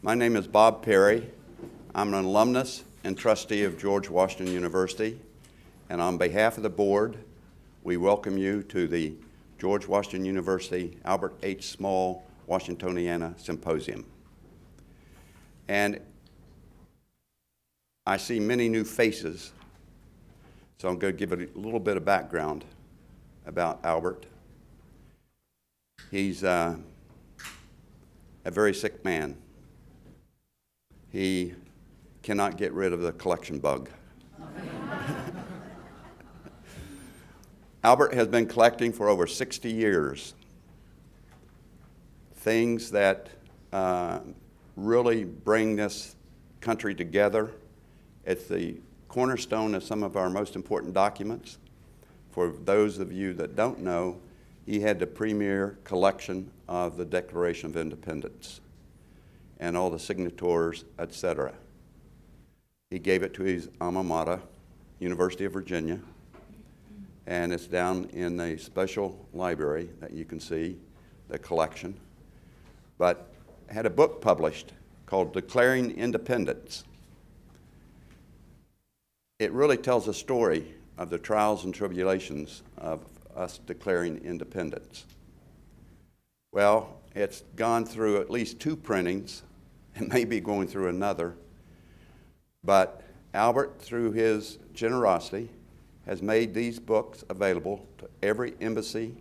My name is Bob Perry. I'm an alumnus and trustee of George Washington University, and on behalf of the board, we welcome you to the George Washington University Albert H. Small Washingtoniana Symposium. And I see many new faces, so I'm going to give a little bit of background about Albert. He's a very sick man. He cannot get rid of the collection bug. Albert has been collecting for over 60 years things that really bring this country together. It's the cornerstone of some of our most important documents. For those of you that don't know, he had the premier collection of the Declaration of Independence and all the signatories, etc. He gave it to his alma mater, University of Virginia, and it's down in the special library that you can see, the collection. But had a book published called Declaring Independence. It really tells a story of the trials and tribulations of us declaring independence. Well, it's gone through at least 2 printings, and maybe going through another, but Albert, through his generosity, has made these books available to every embassy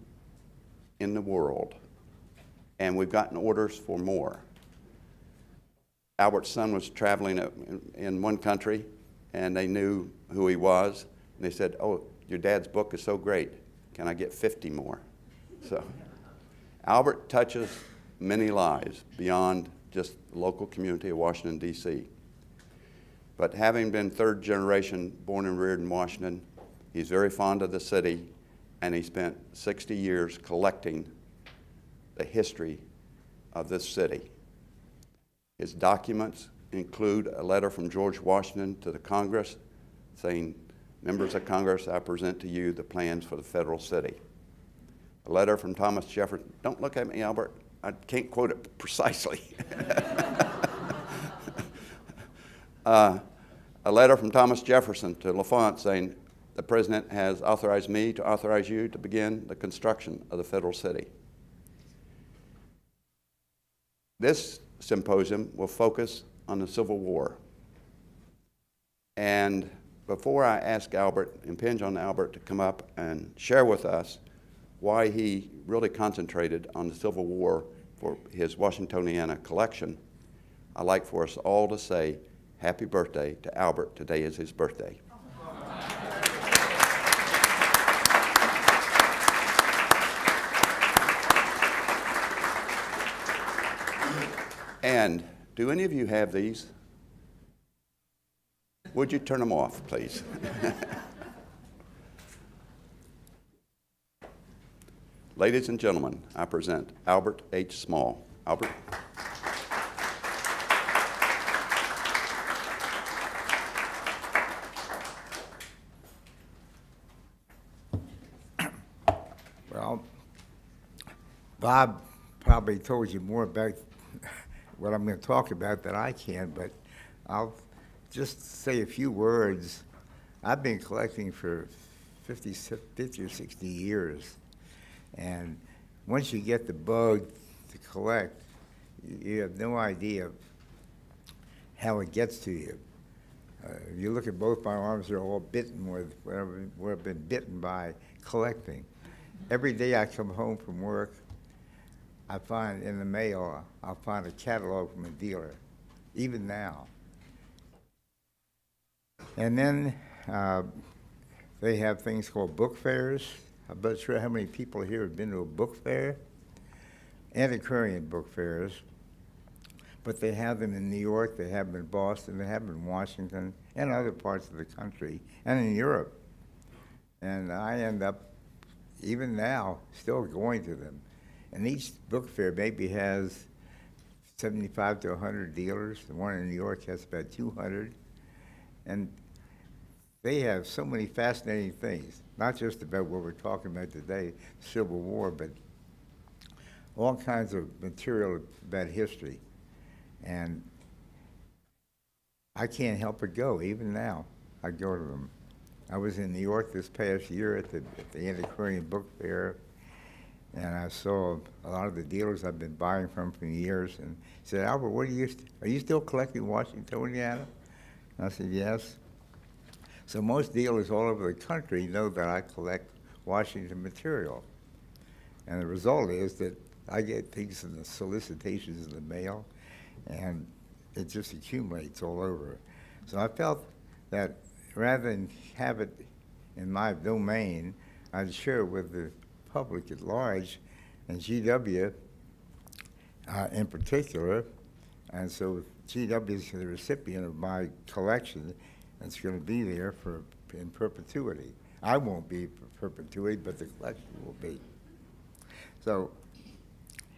in the world, and we've gotten orders for more. Albert's son was traveling in one country, and they knew who he was, and they said, "Oh, your dad's book is so great. Can I get 50 more?" So Albert touches many lives beyond just the local community of Washington, D.C. But having been 3rd generation born and reared in Washington, he's very fond of the city, and he spent 60 years collecting the history of this city. His documents include a letter from George Washington to the Congress saying, "Members of Congress, I present to you the plans for the federal city." A letter from Thomas Jefferson. Don't look at me, Albert. I can't quote it precisely. A letter from Thomas Jefferson to L'Enfant saying, "The President has authorized me to authorize you to begin the construction of the federal city." This symposium will focus on the Civil War. And before I ask Albert, impinge on Albert to come up and share with us why he really concentrated on the Civil War for his Washingtoniana collection, I'd like for us all to say happy birthday to Albert. Today is his birthday. And do any of you have these? Would you turn them off, please? Ladies and gentlemen, I present Albert H. Small. Albert. Well, Bob probably told you more about what I'm going to talk about than I can, but I'll just say a few words. I've been collecting for 50 or 60 years, and once you get the bug to collect, you have no idea how it gets to you. If you look at both my arms, they're all bitten with where I've been bitten by collecting. Every day I come home from work, I find in the mail, I'll find a catalog from a dealer, even now. And then they have things called book fairs. I'm not sure how many people here have been to a book fair. Antiquarian book fairs. But they have them in New York, they have them in Boston, they have them in Washington, and other parts of the country, and in Europe. And I end up, even now, still going to them. And each book fair maybe has 75 to 100 dealers. The one in New York has about 200. And they have so many fascinating things, not just about what we're talking about today, Civil War, but all kinds of material about history. And I can't help but go, even now. I go to them. I was in New York this past year at the Antiquarian Book Fair, and I saw a lot of the dealers I've been buying from for years, and said, Albert, what are you still collecting Washingtoniana? And I said, yes. So most dealers all over the country know that I collect Washington material. And the result is that I get things in the solicitations in the mail, and it just accumulates all over. So I felt that rather than have it in my domain, I'd share it with the public at large, and GW in particular. And so GW is the recipient of my collection, and it's going to be there in perpetuity. I won't be for perpetuity, but the collection will be. So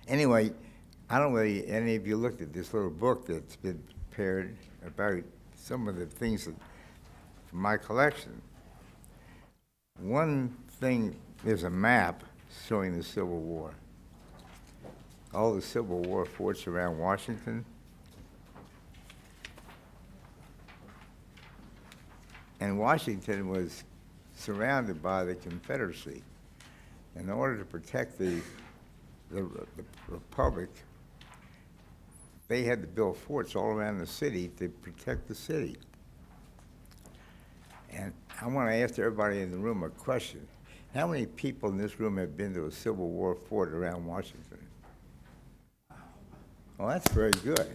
anyway, I don't know if any of you looked at this little book that's been prepared about some of the things that from my collection. One thing, there's a map showing the Civil War. All the Civil War forts around Washington. And Washington was surrounded by the Confederacy. In order to protect the Republic, they had to build forts all around the city to protect the city. And I want to ask everybody in the room a question. How many people in this room have been to a Civil War fort around Washington? Well, that's very good.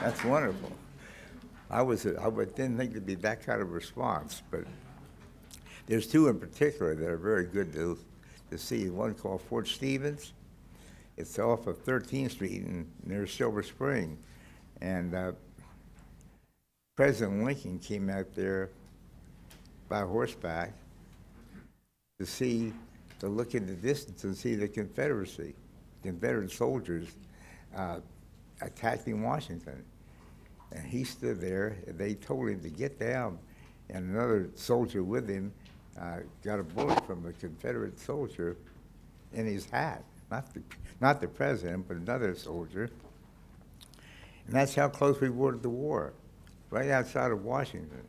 That's wonderful. I didn't think there'd be that kind of response, but there's two in particular that are very good to see. One called Fort Stevens. It's off of 13th Street near Silver Spring. And President Lincoln came out there by horseback to look in the distance and see the Confederacy, Confederate soldiers attacking Washington. And he stood there, and they told him to get down, and another soldier with him got a bullet from a Confederate soldier in his hat. Not the president, but another soldier. And that's how close we were to the war, right outside of Washington.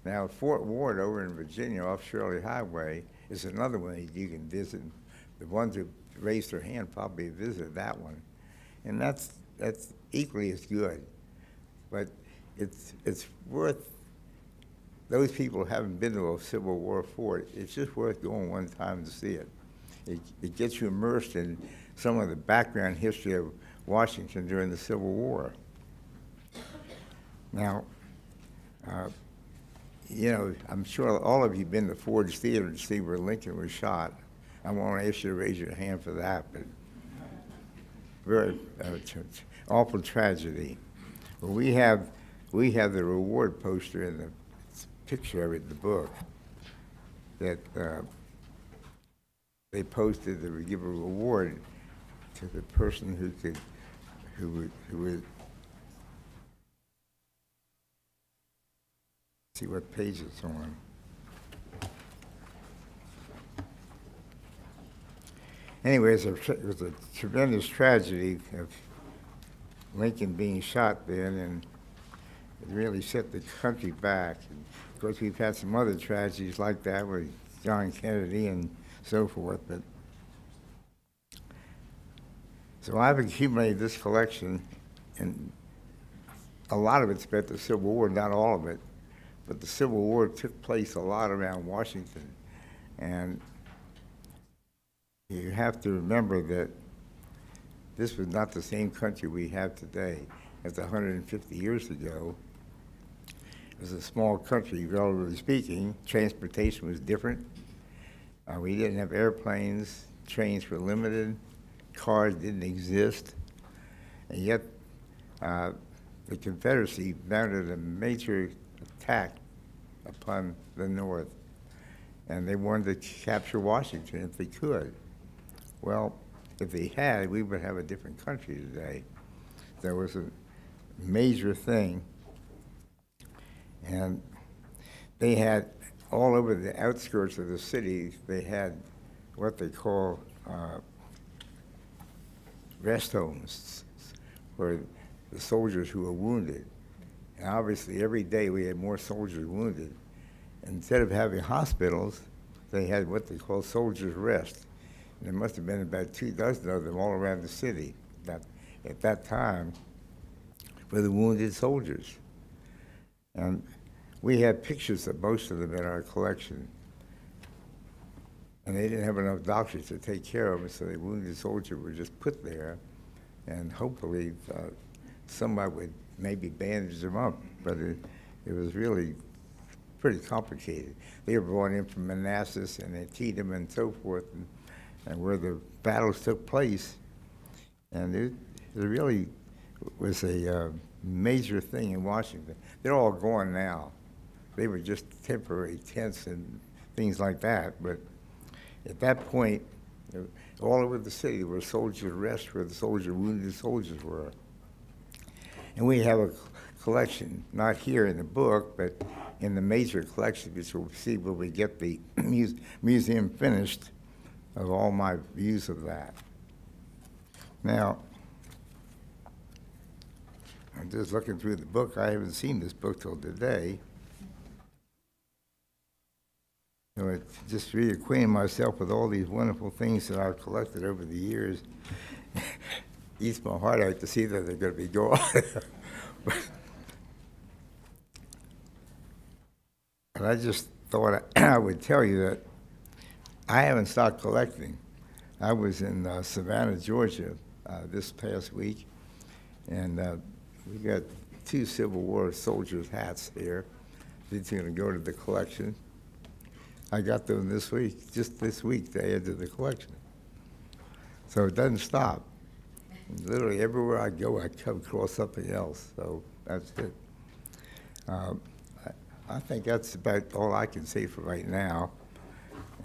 Now, Fort Ward over in Virginia off Shirley Highway is another one that you can visit. The ones who raised their hand probably visit that one. And that's equally as good. But it's worth, those people who haven't been to a Civil War fort, it's just worth going one time to see it. It gets you immersed in some of the background history of Washington during the Civil War. Now, you know, I'm sure all of you have been to Ford's Theater to see where Lincoln was shot. I won't ask you to raise your hand for that, but very awful tragedy. Well, we have the reward poster in the picture of it in the book that they posted that would give a reward to the person who would see what page it's on. Anyway, it was a tremendous tragedy of Lincoln being shot then, and it really set the country back. And of course, we've had some other tragedies like that with John Kennedy and so forth. But so I've accumulated this collection, and a lot of it's about the Civil War, not all of it. But the Civil War took place a lot around Washington. And you have to remember that this was not the same country we have today as 150 years ago. It was a small country, relatively speaking. Transportation was different. We didn't have airplanes. Trains were limited. Cars didn't exist. And yet, the Confederacy mounted a major attack upon the North, and they wanted to capture Washington if they could. Well, if they had, we would have a different country today. There was a major thing, and they had, all over the outskirts of the city, they had what they call rest homes, where the soldiers who were wounded. And obviously, every day we had more soldiers wounded. Instead of having hospitals, they had what they call soldiers' rest. And there must have been about 24 of them all around the city at that time for the wounded soldiers. And we have pictures of most of them in our collection. And they didn't have enough doctors to take care of them, so the wounded soldiers were just put there, and hopefully somebody would maybe bandage them up, but it was really pretty complicated. They were brought in from Manassas and Antietam and so forth, and where the battles took place. And it really was a major thing in Washington. They're all gone now. They were just temporary tents and things like that, but at that point, all over the city there were soldiers' rest where the wounded soldiers were. And we have a collection, not here in the book, but in the major collection, which we'll see when we get the museum finished, of all my views of that. Now, I'm just looking through the book. I haven't seen this book till today. So it's just reacquainting myself with all these wonderful things that I've collected over the years. Eats my heart out to see that they're going to be gone. But I just thought I would tell you that I haven't stopped collecting. I was in Savannah, Georgia this past week, and we got 2 Civil War soldiers' hats here. These are going to go to the collection. I got them this week, just this week they added to the collection. So it doesn't stop. Literally everywhere I go, I come across something else, so that's it. I think that's about all I can say for right now,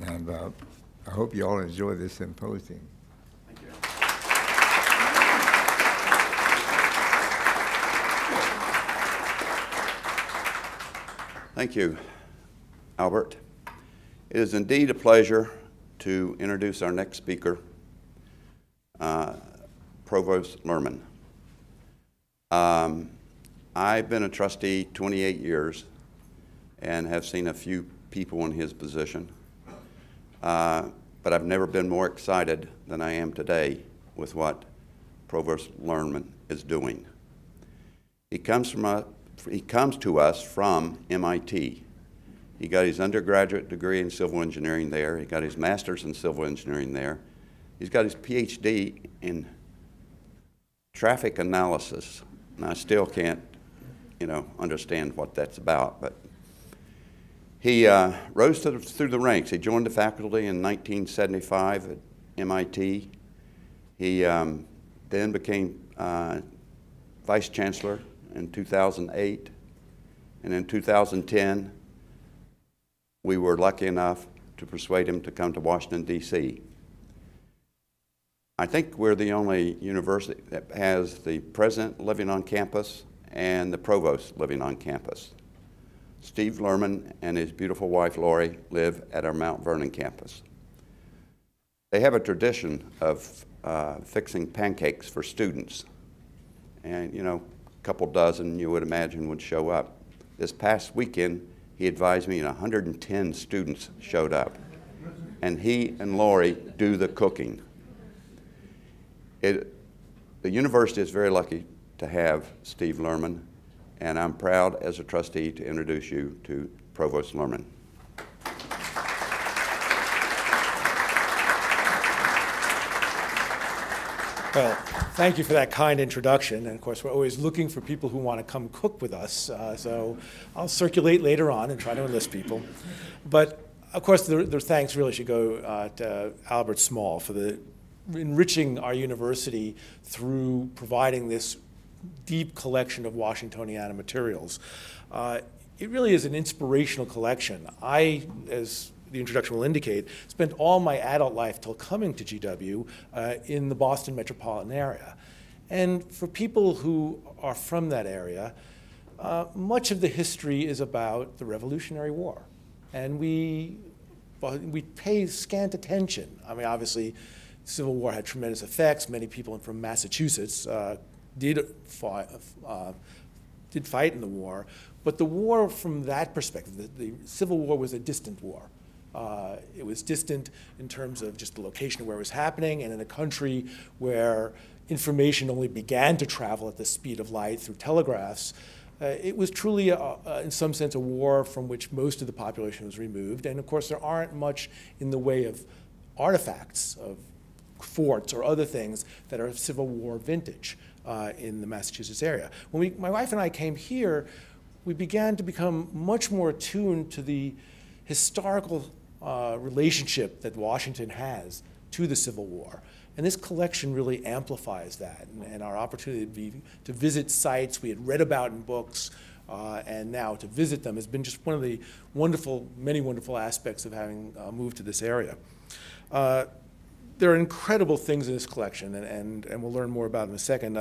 and I hope you all enjoy this symposium. Thank you. Thank you, Albert. It is indeed a pleasure to introduce our next speaker, Provost Luhrmann. I've been a trustee 28 years and have seen a few people in his position, but I've never been more excited than I am today with what Provost Luhrmann is doing. He comes to us from MIT. He got his undergraduate degree in civil engineering there. He got his master's in civil engineering there. He's got his PhD in traffic analysis. And I still can't, understand what that's about. But he rose through the ranks. He joined the faculty in 1975 at MIT. He then became vice chancellor in 2008. And in 2010, we were lucky enough to persuade him to come to Washington, D.C. I think we're the only university that has the president living on campus and the provost living on campus. Steve Luhrmann and his beautiful wife, Lori, live at our Mount Vernon campus. They have a tradition of fixing pancakes for students. And, a couple dozen, you would imagine, would show up. This past weekend, he advised me 110 students showed up, and he and Lori do the cooking. The university is very lucky to have Steve Luhrmann, and I'm proud as a trustee to introduce you to Provost Luhrmann. Well, thank you for that kind introduction. And of course, we're always looking for people who want to come cook with us. So I'll circulate later on and try to enlist people. But of course, their thanks really should go to Albert Small for enriching our university through providing this deep collection of Washingtoniana materials. It really is an inspirational collection. I, as the introduction will indicate, spent all my adult life till coming to GW in the Boston metropolitan area. And for people who are from that area, much of the history is about the Revolutionary War. And we pay scant attention. I mean, obviously, the Civil War had tremendous effects. Many people from Massachusetts did fight in the war, but the war from that perspective, the Civil War was a distant war. It was distant in terms of just the location of where it was happening, and in a country where information only began to travel at the speed of light through telegraphs. It was truly, in some sense, a war from which most of the population was removed. And of course, there aren't much in the way of artifacts, of forts or other things that are Civil War vintage in the Massachusetts area. When my wife and I came here, we began to become much more attuned to the historical relationship that Washington has to the Civil War. And this collection really amplifies that, and our opportunity to visit sites we had read about in books, and now to visit them has been just one of the many wonderful aspects of having moved to this area. There are incredible things in this collection, and we'll learn more about in a second.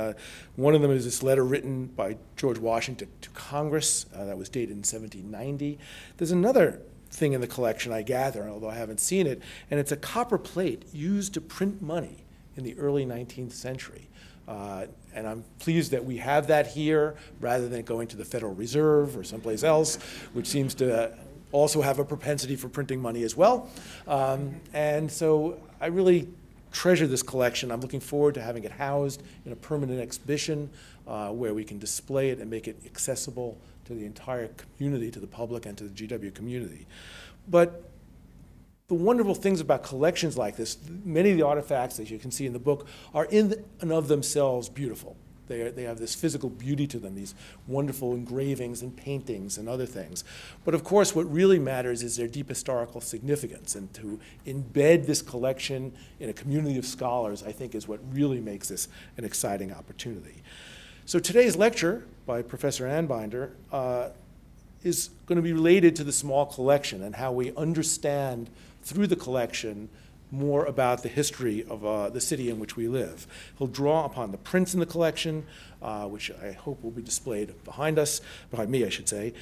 One of them is this letter written by George Washington to Congress that was dated in 1790. There's another thing in the collection, I gather, although I haven't seen it, and it's a copper plate used to print money in the early 19th century. And I'm pleased that we have that here rather than going to the Federal Reserve or someplace else, which seems to also have a propensity for printing money as well. And so I really treasure this collection. I'm looking forward to having it housed in a permanent exhibition where we can display it and make it accessible to the entire community, to the public and to the GW community. But the wonderful things about collections like this, many of the artifacts, as you can see in the book, are in and of themselves beautiful. They have this physical beauty to them, these wonderful engravings and paintings and other things. But of course, what really matters is their deep historical significance, and to embed this collection in a community of scholars, I think, is what really makes this an exciting opportunity. So today's lecture by Professor Anbinder is going to be related to the small collection and how we understand through the collection more about the history of the city in which we live. He'll draw upon the prints in the collection, which I hope will be displayed behind us, behind me I should say,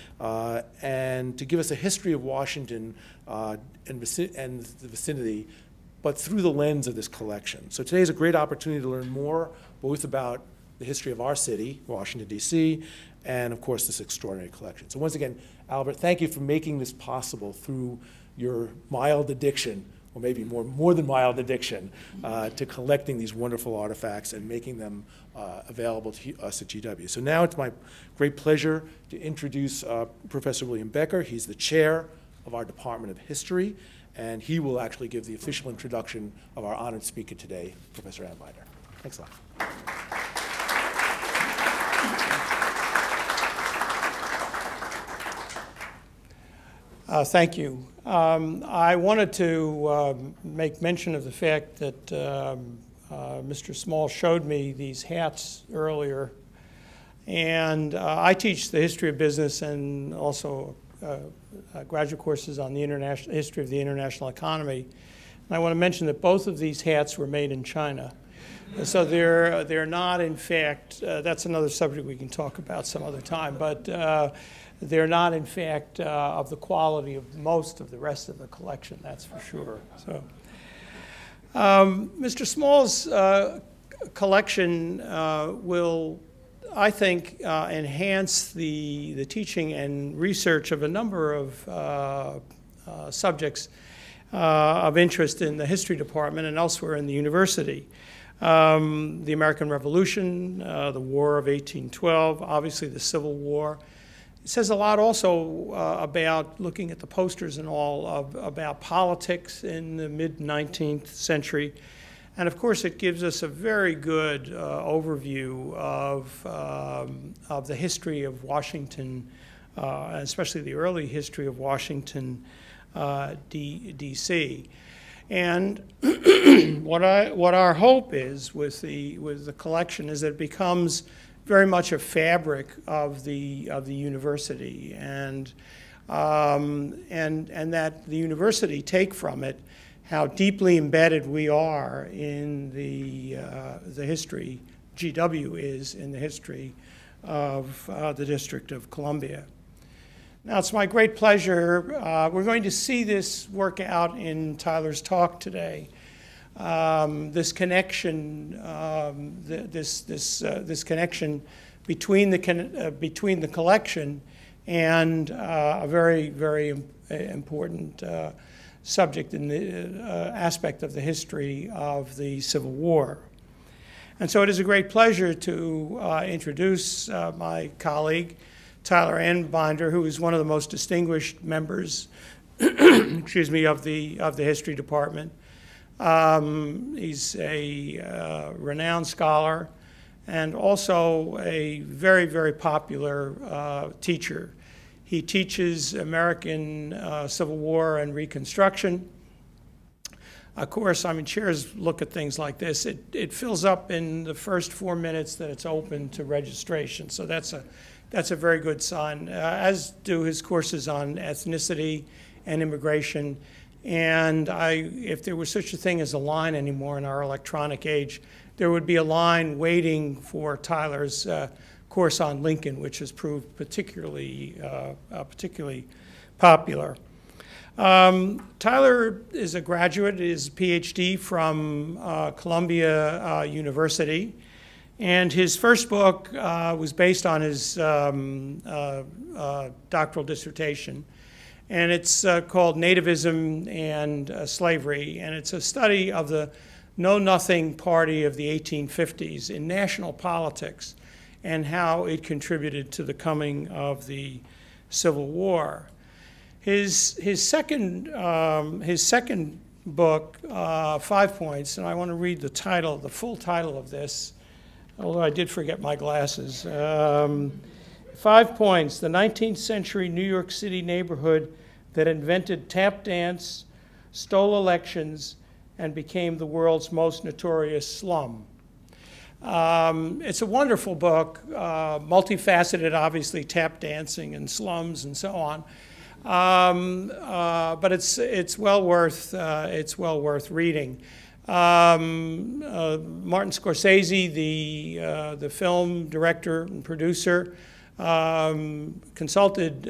and to give us a history of Washington and the vicinity, but through the lens of this collection. So today is a great opportunity to learn more, both about the history of our city, Washington, D.C., and of course this extraordinary collection. So once again, Albert, thank you for making this possible through your mild addiction, or maybe more than mild addiction, to collecting these wonderful artifacts and making them available to us at GW. So now it's my great pleasure to introduce Professor William Becker. He's the chair of our Department of History, and he will actually give the official introduction of our honored speaker today, Professor Anbinder. Thanks a lot. Thank you. I wanted to make mention of the fact that Mr. Small showed me these hats earlier. And I teach the history of business and also graduate courses on the history of the international economy. And I want to mention that both of these hats were made in China. So they're not, in fact, that's another subject we can talk about some other time, but they're not, in fact, of the quality of most of the rest of the collection, that's for sure. So, Mr. Small's collection will, I think, enhance the teaching and research of a number of subjects of interest in the history department and elsewhere in the university. The American Revolution, the War of 1812, obviously the Civil War. It says a lot also about looking at the posters and all about politics in the mid-19th century. And of course, it gives us a very good overview of the history of Washington, especially the early history of Washington, D.C. And what our hope is with the collection is that it becomes very much a fabric of the university, and that the university take from it how deeply embedded we are in the history. GW is in the history of the District of Columbia. Now, it's my great pleasure. We're going to see this work out in Tyler's talk today. this connection, this connection between the collection and a very, very important subject in the aspect of the history of the Civil War. And so it is a great pleasure to introduce my colleague, Tyler Anbinder, who is one of the most distinguished members, excuse me, of the History Department. He's a renowned scholar and also a very, very popular teacher. He teaches American Civil War and Reconstruction. Of course, I mean, chairs look at things like this. It fills up in the first 4 minutes that it's open to registration. So that's a very good sign, as do his courses on ethnicity and immigration. And if there was such a thing as a line anymore in our electronic age, there would be a line waiting for Tyler's course on Lincoln, which has proved particularly popular. Tyler is a graduate, is a PhD from Columbia University, and his first book was based on his doctoral dissertation, and it's called Nativism and Slavery, and it's a study of the Know-Nothing Party of the 1850s in national politics and how it contributed to the coming of the Civil War. His second book, 5 Points, and I want to read the title, the full title of this, although I did forget my glasses. 5 Points, the 19th century New York City neighborhood that invented tap dance, stole elections, and became the world's most notorious slum. It's a wonderful book, multifaceted, obviously, tap dancing and slums and so on. But it's well worth reading. Martin Scorsese, the film director and producer, consulted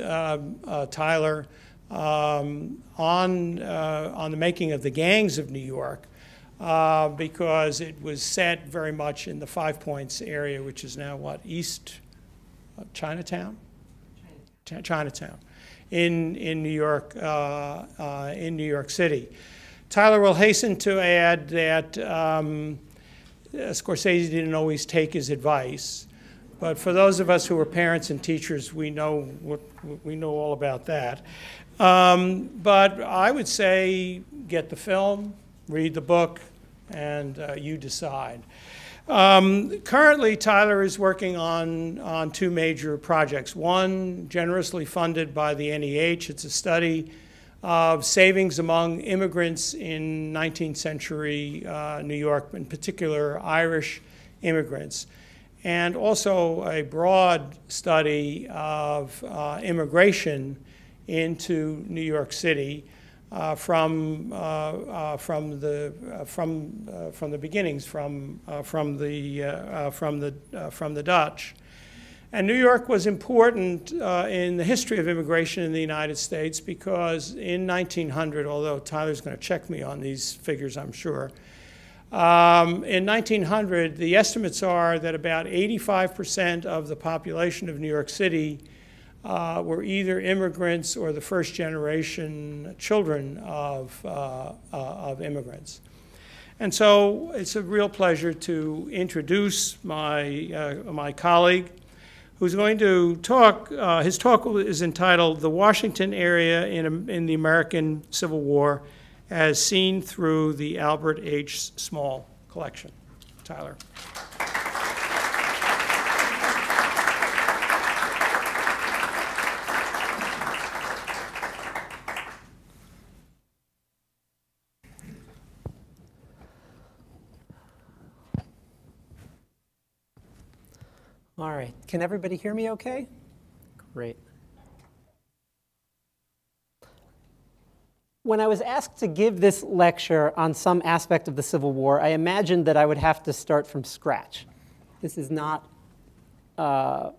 Tyler on the making of the Gangs of New York because it was set very much in the 5 Points area, which is now what, East Chinatown? Chinatown. In New York, City. Tyler will hasten to add that Scorsese didn't always take his advice, but for those of us who are parents and teachers, we know all about that. But I would say get the film, read the book, and you decide. Currently, Tyler is working on two major projects. One, generously funded by the NEH. It's a study of savings among immigrants in 19th century New York, in particular Irish immigrants. And also a broad study of immigration into New York City from the beginnings, from the Dutch. And New York was important in the history of immigration in the United States because in 1900, although Tyler's going to check me on these figures, I'm sure, in 1900, the estimates are that about 85% of the population of New York City were either immigrants or the first generation children of immigrants. And so it's a real pleasure to introduce my colleague who's going to talk. His talk is entitled "The Washington Area in the American Civil War as Seen Through the Albert H. Small Collection." Tyler. All right, can everybody hear me okay? Great. When I was asked to give this lecture on some aspect of the Civil War, I imagined that I would have to start from scratch. This is not on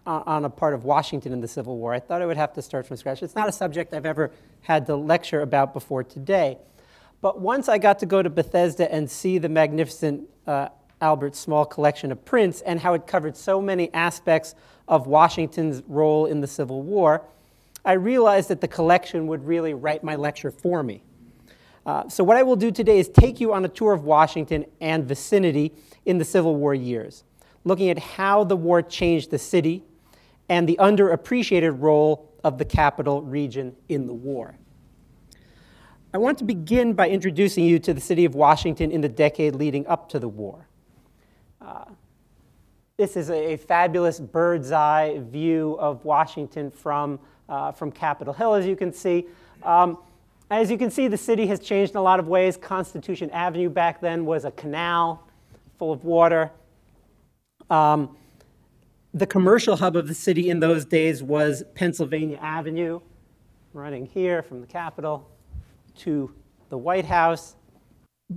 a part of Washington in the Civil War. I thought I would have to start from scratch. It's not a subject I've ever had to lecture about before today. But once I got to go to Bethesda and see the magnificent Albert Small collection of prints and how it covered so many aspects of Washington's role in the Civil War, I realized that the collection would really write my lecture for me. So what I will do today is take you on a tour of Washington and vicinity in the Civil War years, looking at how the war changed the city and the underappreciated role of the capital region in the war. I want to begin by introducing you to the city of Washington in the decade leading up to the war. This is a fabulous bird's eye view of Washington from Capitol Hill, as you can see. As you can see, the city has changed in a lot of ways. Constitution Avenue back then was a canal full of water. The commercial hub of the city in those days was Pennsylvania Avenue, running here from the Capitol to the White House.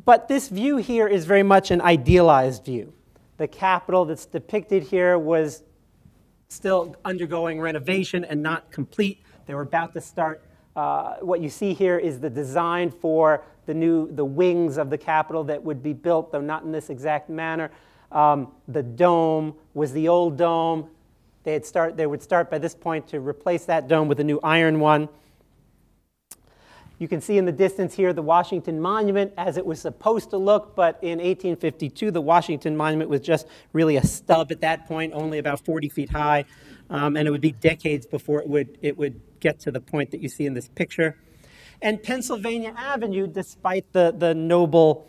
But this view here is very much an idealized view. The Capitol that's depicted here was still undergoing renovation and not complete. They were about to start. What you see here is the design for the wings of the Capitol that would be built, though not in this exact manner. The dome was the old dome. They would start by this point to replace that dome with a new iron one. You can see in the distance here the Washington Monument as it was supposed to look, but in 1852 the Washington Monument was just really a stub at that point, only about 40 feet high, and it would be decades before it would get to the point that you see in this picture. And Pennsylvania Avenue, despite the noble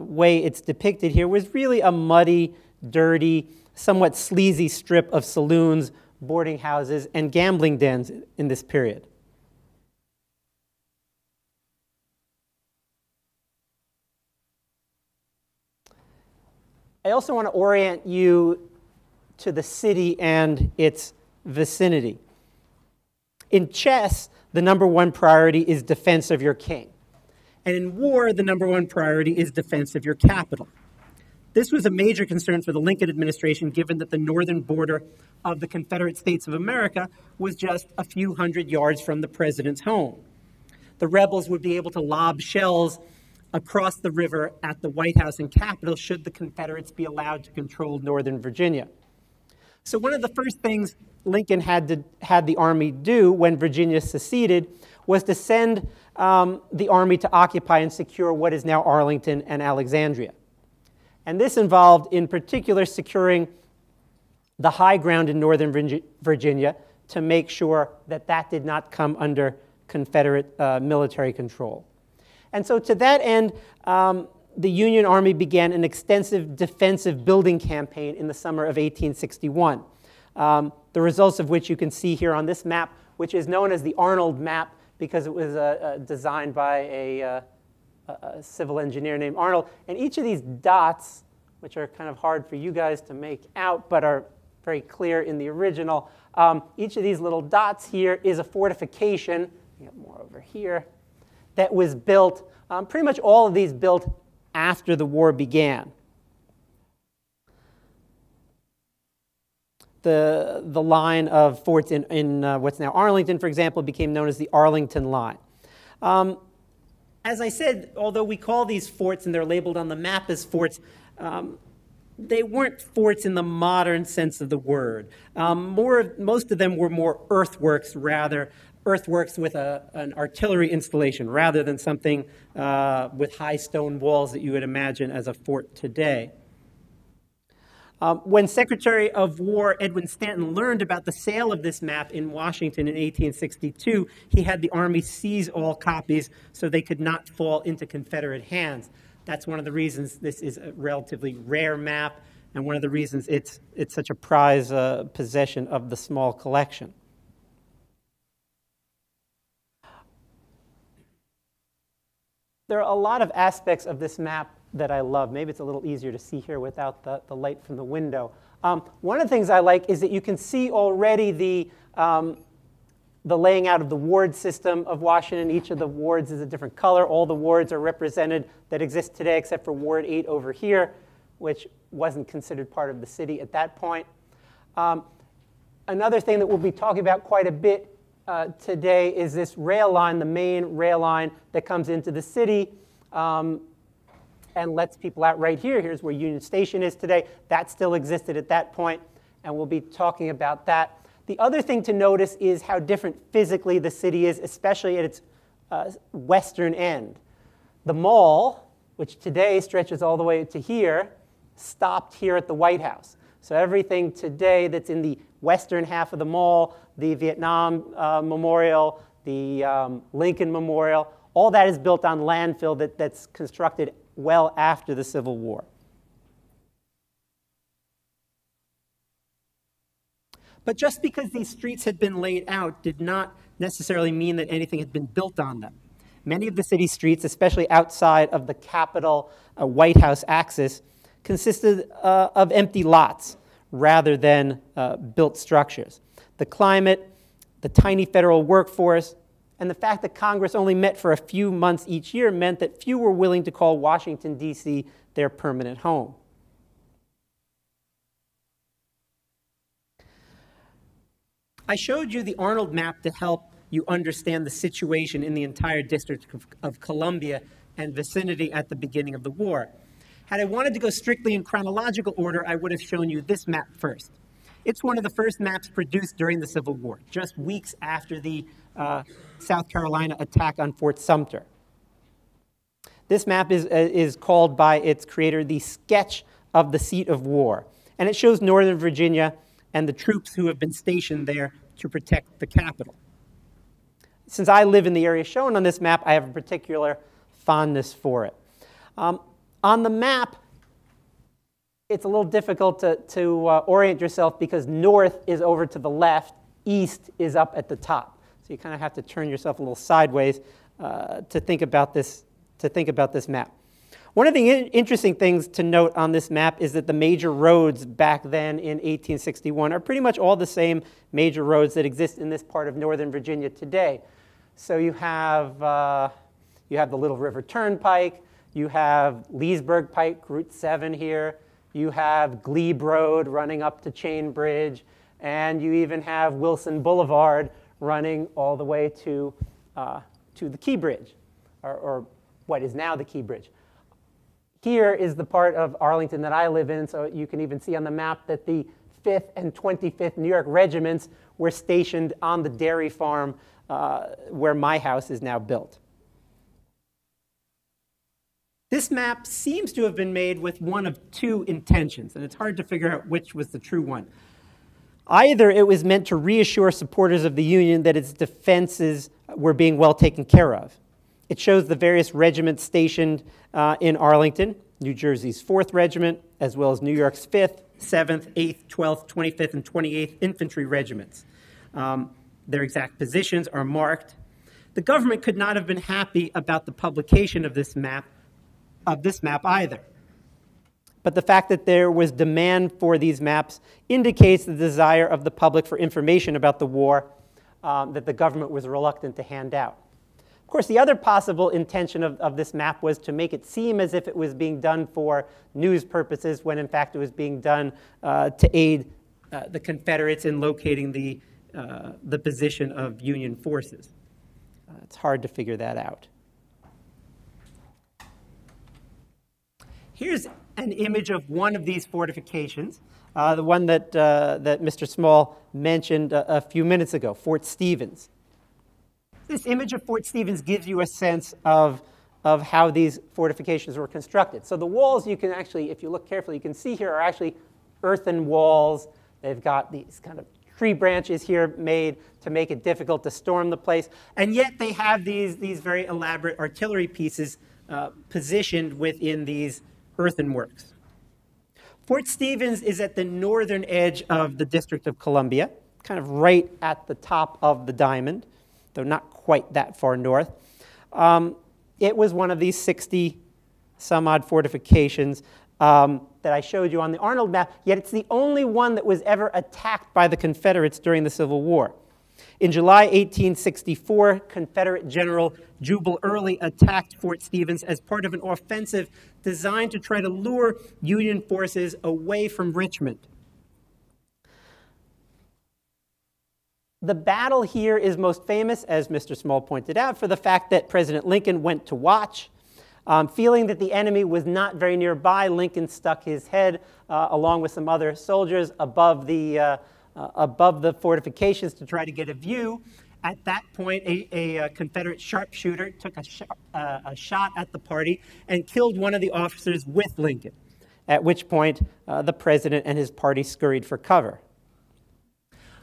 way it's depicted here, was really a muddy, dirty, somewhat sleazy strip of saloons, boarding houses, and gambling dens in this period. I also want to orient you to the city and its vicinity. In chess, the #1 priority is defense of your king. And in war, the #1 priority is defense of your capital. This was a major concern for the Lincoln administration, given that the northern border of the Confederate States of America was just a few hundred yards from the president's home. The rebels would be able to lob shells across the river at the White House and Capitol should the Confederates be allowed to control Northern Virginia. So one of the first things Lincoln had the Army do when Virginia seceded was to send the Army to occupy and secure what is now Arlington and Alexandria. And this involved, in particular, securing the high ground in Northern Virginia to make sure that that did not come under Confederate military control. And so to that end, the Union Army began an extensive defensive building campaign in the summer of 1861, the results of which you can see here on this map, which is known as the Arnold Map because it was designed by a civil engineer named Arnold. And each of these dots, which are kind of hard for you guys to make out but are very clear in the original, each of these little dots here is a fortification. You got more over here. That was built, pretty much all of these built after the war began. The line of forts in what's now Arlington, for example, became known as the Arlington Line. As I said, although we call these forts and they're labeled on the map as forts, they weren't forts in the modern sense of the word. Most of them were more earthworks with an artillery installation rather than something with high stone walls that you would imagine as a fort today. When Secretary of War Edwin Stanton learned about the sale of this map in Washington in 1862, he had the Army seize all copies so they could not fall into Confederate hands. That's one of the reasons this is a relatively rare map and one of the reasons it's such a prized possession of the Small collection. There are a lot of aspects of this map that I love. Maybe it's a little easier to see here without the light from the window. One of the things I like is that you can see already the laying out of the ward system of Washington. Each of the wards is a different color. All the wards are represented that exist today except for Ward 8 over here, which wasn't considered part of the city at that point. Another thing that we'll be talking about quite a bit today is this rail line, the main rail line that comes into the city and lets people out right here. Here's where Union Station is today. That still existed at that point, and we'll be talking about that. The other thing to notice is how different physically the city is, especially at its western end. The mall, which today stretches all the way to here, stopped here at the White House. So everything today that's in the western half of the mall, the Vietnam Memorial, the Lincoln Memorial, all that is built on landfill that's constructed well after the Civil War. But just because these streets had been laid out did not necessarily mean that anything had been built on them. Many of the city streets, especially outside of the Capitol White House axis, consisted of empty lots rather than built structures. The climate, the tiny federal workforce, and the fact that Congress only met for a few months each year meant that few were willing to call Washington, D.C. their permanent home. I showed you the Arnold map to help you understand the situation in the entire District of Columbia and vicinity at the beginning of the war. Had I wanted to go strictly in chronological order, I would have shown you this map first. It's one of the first maps produced during the Civil War, just weeks after the South Carolina attack on Fort Sumter. This map is called by its creator the Sketch of the Seat of War, and it shows Northern Virginia and the troops who have been stationed there to protect the capital. Since I live in the area shown on this map, I have a particular fondness for it. On the map, it's a little difficult to orient yourself because north is over to the left, east is up at the top. So you kind of have to turn yourself a little sideways to think about this map. One of the interesting things to note on this map is that the major roads back then in 1861 are pretty much all the same major roads that exist in this part of Northern Virginia today. So you have the Little River Turnpike, you have Leesburg Pike, Route 7 here, you have Glebe Road running up to Chain Bridge, and you even have Wilson Boulevard running all the way to the Key Bridge, or what is now the Key Bridge. Here is the part of Arlington that I live in, so you can even see on the map that the 5th and 25th New York regiments were stationed on the dairy farm where my house is now built. This map seems to have been made with one of two intentions, and it's hard to figure out which was the true one. Either it was meant to reassure supporters of the Union that its defenses were being well taken care of. It shows the various regiments stationed in Arlington, New Jersey's 4th Regiment, as well as New York's 5th, 7th, 8th, 12th, 25th, and 28th Infantry Regiments. Their exact positions are marked. The government could not have been happy about the publication of this map either. But the fact that there was demand for these maps indicates the desire of the public for information about the war that the government was reluctant to hand out. Of course, the other possible intention of this map was to make it seem as if it was being done for news purposes, when in fact it was being done to aid the Confederates in locating the position of Union forces. It's hard to figure that out. Here's an image of one of these fortifications, the one that Mr. Small mentioned a few minutes ago, Fort Stevens. This image of Fort Stevens gives you a sense of how these fortifications were constructed. So the walls, you can actually, if you look carefully, you can see here are actually earthen walls. They've got these kind of tree branches here made to make it difficult to storm the place. And yet they have these very elaborate artillery pieces positioned within these earthenworks. Fort Stevens is at the northern edge of the District of Columbia, kind of right at the top of the diamond, though not quite that far north. It was one of these 60-some-odd fortifications that I showed you on the Arnold map, yet it's the only one that was ever attacked by the Confederates during the Civil War. In July 1864, Confederate General Jubal Early attacked Fort Stevens as part of an offensive designed to try to lure Union forces away from Richmond. The battle here is most famous, as Mr. Small pointed out, for the fact that President Lincoln went to watch. Feeling that the enemy was not very nearby, Lincoln stuck his head, along with some other soldiers, above the fortifications to try to get a view. At that point, a Confederate sharpshooter took a shot at the party and killed one of the officers with Lincoln, at which point the president and his party scurried for cover.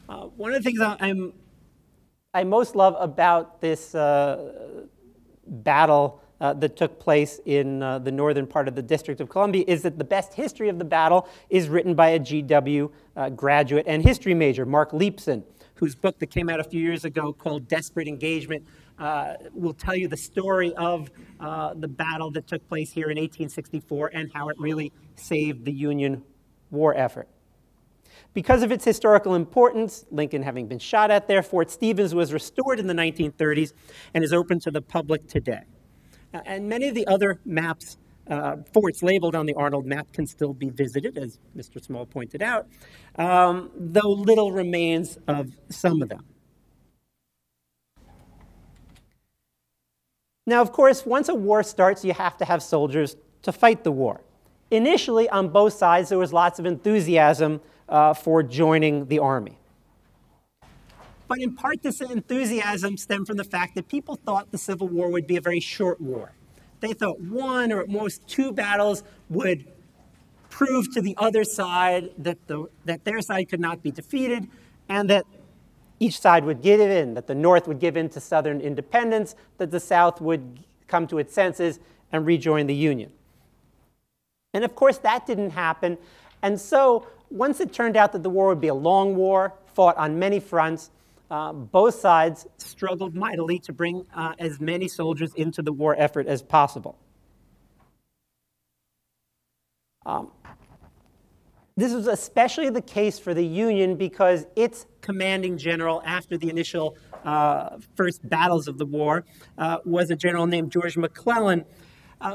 One of the things I most love about this battle that took place in the northern part of the District of Columbia is that the best history of the battle is written by a GW graduate and history major, Mark Leipson, whose book that came out a few years ago called Desperate Engagement will tell you the story of the battle that took place here in 1864 and how it really saved the Union war effort. Because of its historical importance, Lincoln having been shot at there, Fort Stevens was restored in the 1930s and is open to the public today. And many of the other maps, forts labeled on the Arnold map, can still be visited, as Mr. Small pointed out, though little remains of some of them. Now, of course, once a war starts, you have to have soldiers to fight the war. Initially, on both sides, there was lots of enthusiasm for joining the army. But in part, this enthusiasm stemmed from the fact that people thought the Civil War would be a very short war. They thought one or at most two battles would prove to the other side that their side could not be defeated, and that each side would give in, that the North would give in to Southern independence, that the South would come to its senses and rejoin the Union. And of course, that didn't happen. And so once it turned out that the war would be a long war, fought on many fronts, both sides struggled mightily to bring as many soldiers into the war effort as possible. This was especially the case for the Union because its commanding general after the initial first battles of the war was a general named George McClellan.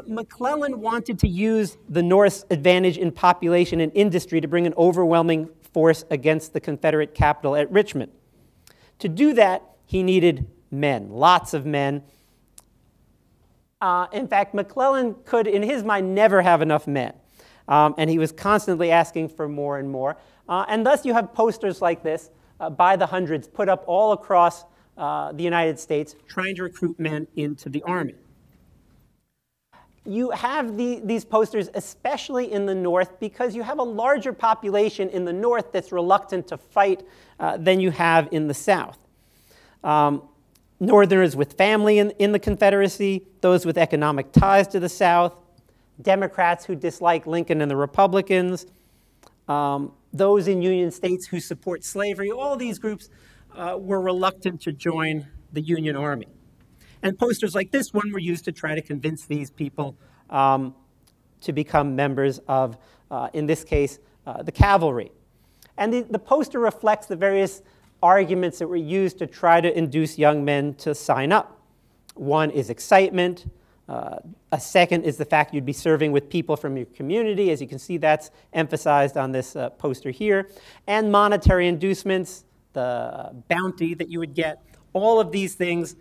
McClellan wanted to use the North's advantage in population and industry to bring an overwhelming force against the Confederate capital at Richmond. To do that, he needed men, lots of men. In fact, McClellan could, in his mind, never have enough men. And he was constantly asking for more and more. And thus you have posters like this by the hundreds put up all across the United States trying to recruit men into the army. You have these posters especially in the North because you have a larger population in the North that's reluctant to fight than you have in the South. Northerners with family in the Confederacy, those with economic ties to the South, Democrats who dislike Lincoln and the Republicans, those in Union states who support slavery, all these groups were reluctant to join the Union Army. And posters like this one were used to try to convince these people to become members of, in this case, the cavalry. And the poster reflects the various arguments that were used to try to induce young men to sign up. One is excitement. A second is the fact you'd be serving with people from your community. As you can see, that's emphasized on this poster here. And monetary inducements, the bounty that you would get. All of these things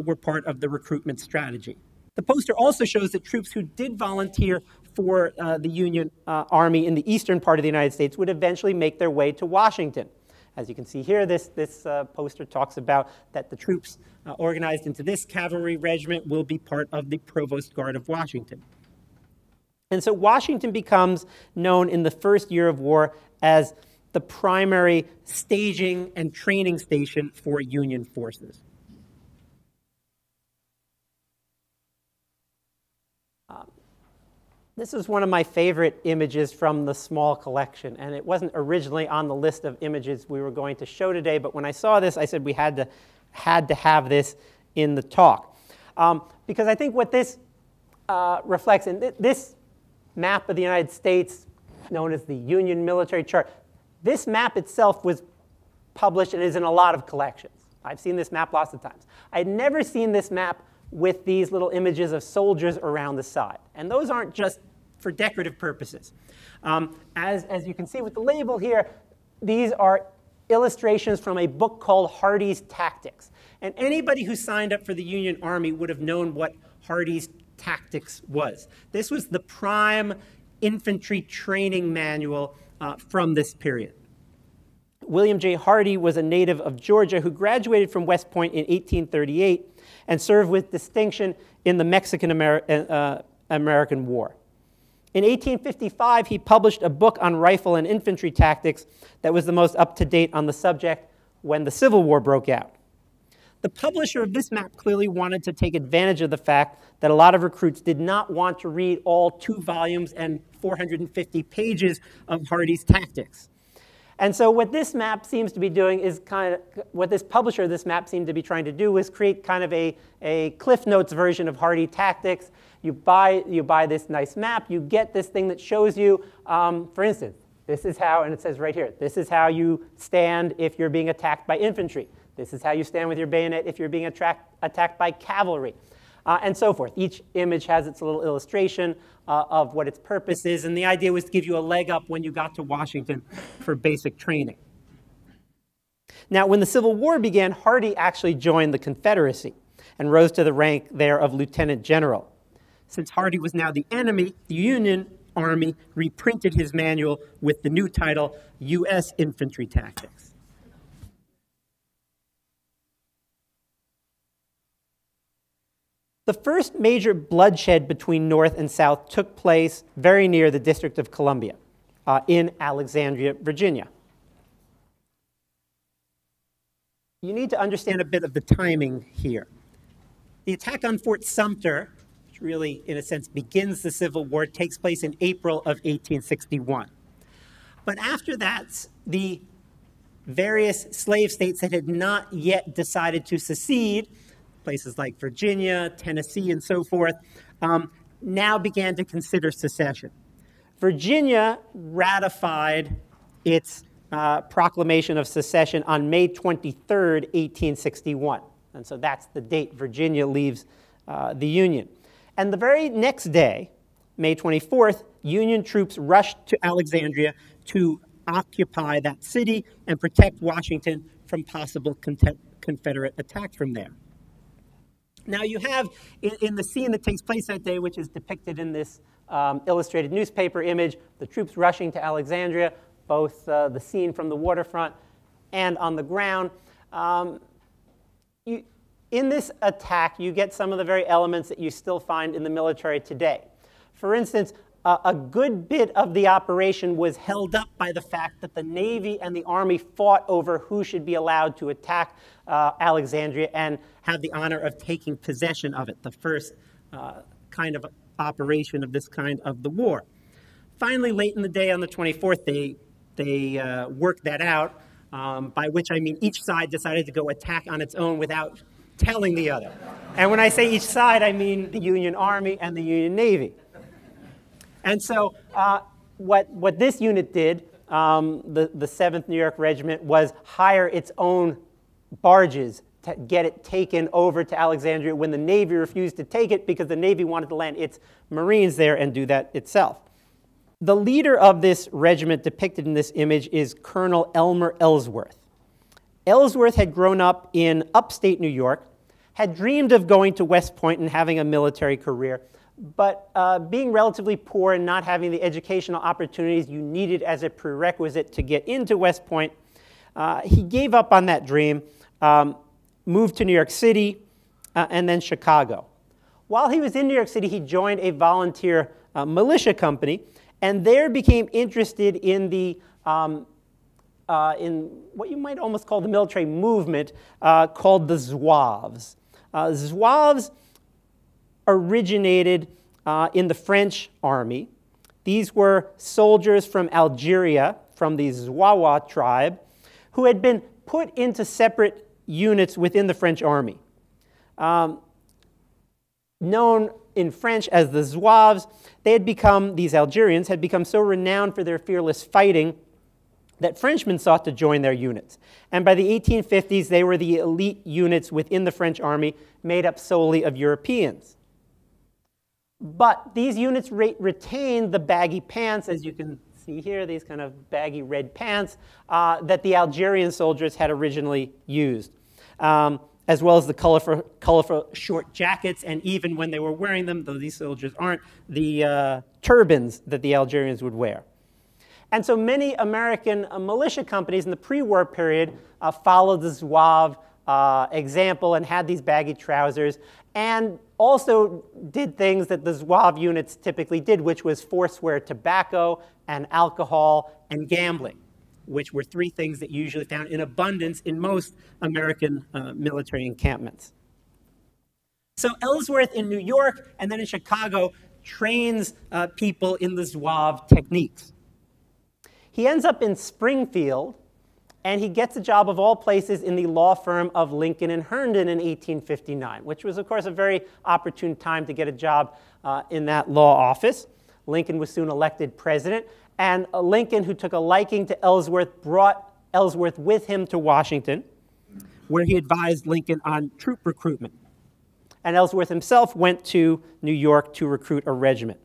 were part of the recruitment strategy. The poster also shows that troops who did volunteer for the Union Army in the eastern part of the United States would eventually make their way to Washington. As you can see here, this poster talks about that the troops organized into this cavalry regiment will be part of the Provost Guard of Washington. And so Washington becomes known in the first year of war as the primary staging and training station for Union forces. This is one of my favorite images from the Small collection, and it wasn't originally on the list of images we were going to show today, but when I saw this, I said we had to have this in the talk. Because I think what this reflects, and this map of the United States, known as the Union Military Chart, this map itself was published and is in a lot of collections. I've seen this map lots of times. I'd never seen this map with these little images of soldiers around the side. And those aren't just for decorative purposes. As you can see with the label here, these are illustrations from a book called Hardee's Tactics. And anybody who signed up for the Union Army would have known what Hardee's Tactics was. This was the prime infantry training manual from this period. William J. Hardee was a native of Georgia who graduated from West Point in 1838 and served with distinction in the Mexican-American War. In 1855, he published a book on rifle and infantry tactics that was the most up-to-date on the subject when the Civil War broke out. The publisher of this map clearly wanted to take advantage of the fact that a lot of recruits did not want to read all 2 volumes and 450 pages of Hardee's Tactics. And so what this map seems to be doing is what this publisher of this map seemed to be trying to do was create kind of a Cliff Notes version of Hardee Tactics. You buy this nice map, you get this thing that shows you, for instance, this is how, and it says right here, this is how you stand if you're being attacked by infantry. This is how you stand with your bayonet if you're being attacked by cavalry, and so forth. Each image has its little illustration of what its purpose is, and the idea was to give you a leg up when you got to Washington for basic training. Now, when the Civil War began, Hardee actually joined the Confederacy and rose to the rank there of lieutenant general. Since Hardee was now the enemy, the Union Army reprinted his manual with the new title, U.S. Infantry Tactics. The first major bloodshed between North and South took place very near the District of Columbia in Alexandria, Virginia. You need to understand a bit of the timing here. The attack on Fort Sumter, which really, in a sense, begins the Civil War, takes place in April of 1861. But after that, the various slave states that had not yet decided to secede, places like Virginia, Tennessee, and so forth, now began to consider secession. Virginia ratified its proclamation of secession on May 23rd, 1861. And so that's the date Virginia leaves the Union. And the very next day, May 24th, Union troops rushed to Alexandria to occupy that city and protect Washington from possible Confederate attack from there. Now you have, in the scene that takes place that day, which is depicted in this illustrated newspaper image, the troops rushing to Alexandria, both the scene from the waterfront and on the ground. In this attack, you get some of the very elements that you still find in the military today. For instance, a good bit of the operation was held up by the fact that the Navy and the Army fought over who should be allowed to attack Alexandria and have the honor of taking possession of it, the first kind of operation of this kind of the war. Finally, late in the day on the 24th, they worked that out, by which I mean each side decided to go attack on its own without telling the other. And when I say each side, I mean the Union Army and the Union Navy. And so what this unit did, the 7th New York Regiment, was hire its own barges to get it taken over to Alexandria when the Navy refused to take it because the Navy wanted to land its Marines there and do that itself. The leader of this regiment depicted in this image is Colonel Elmer Ellsworth. Ellsworth had grown up in upstate New York, had dreamed of going to West Point and having a military career, but being relatively poor and not having the educational opportunities you needed as a prerequisite to get into West Point, he gave up on that dream, moved to New York City, and then Chicago. While he was in New York City, he joined a volunteer militia company, and there became interested in in what you might almost call the military movement called the Zouaves. Zouaves originated in the French army. These were soldiers from Algeria, from the Zouawa tribe, who had been put into separate units within the French army. Known in French as the Zouaves, these Algerians had become so renowned for their fearless fighting that Frenchmen sought to join their units. And by the 1850s, they were the elite units within the French army, made up solely of Europeans. But these units retained the baggy pants, as you can see here, these kind of baggy red pants that the Algerian soldiers had originally used, as well as the colorful short jackets, and even when they were wearing them, though these soldiers aren't, the turbans that the Algerians would wear. And so many American militia companies in the pre-war period followed the Zouave example and had these baggy trousers, and also did things that the Zouave units typically did, which was forswear tobacco and alcohol and gambling, which were three things that you usually found in abundance in most American military encampments. So Ellsworth in New York and then in Chicago trains people in the Zouave techniques. He ends up in Springfield, and he gets a job of all places in the law firm of Lincoln and Herndon in 1859, which was, of course, a very opportune time to get a job in that law office. Lincoln was soon elected president, and Lincoln, who took a liking to Ellsworth, brought Ellsworth with him to Washington, where he advised Lincoln on troop recruitment. And Ellsworth himself went to New York to recruit a regiment.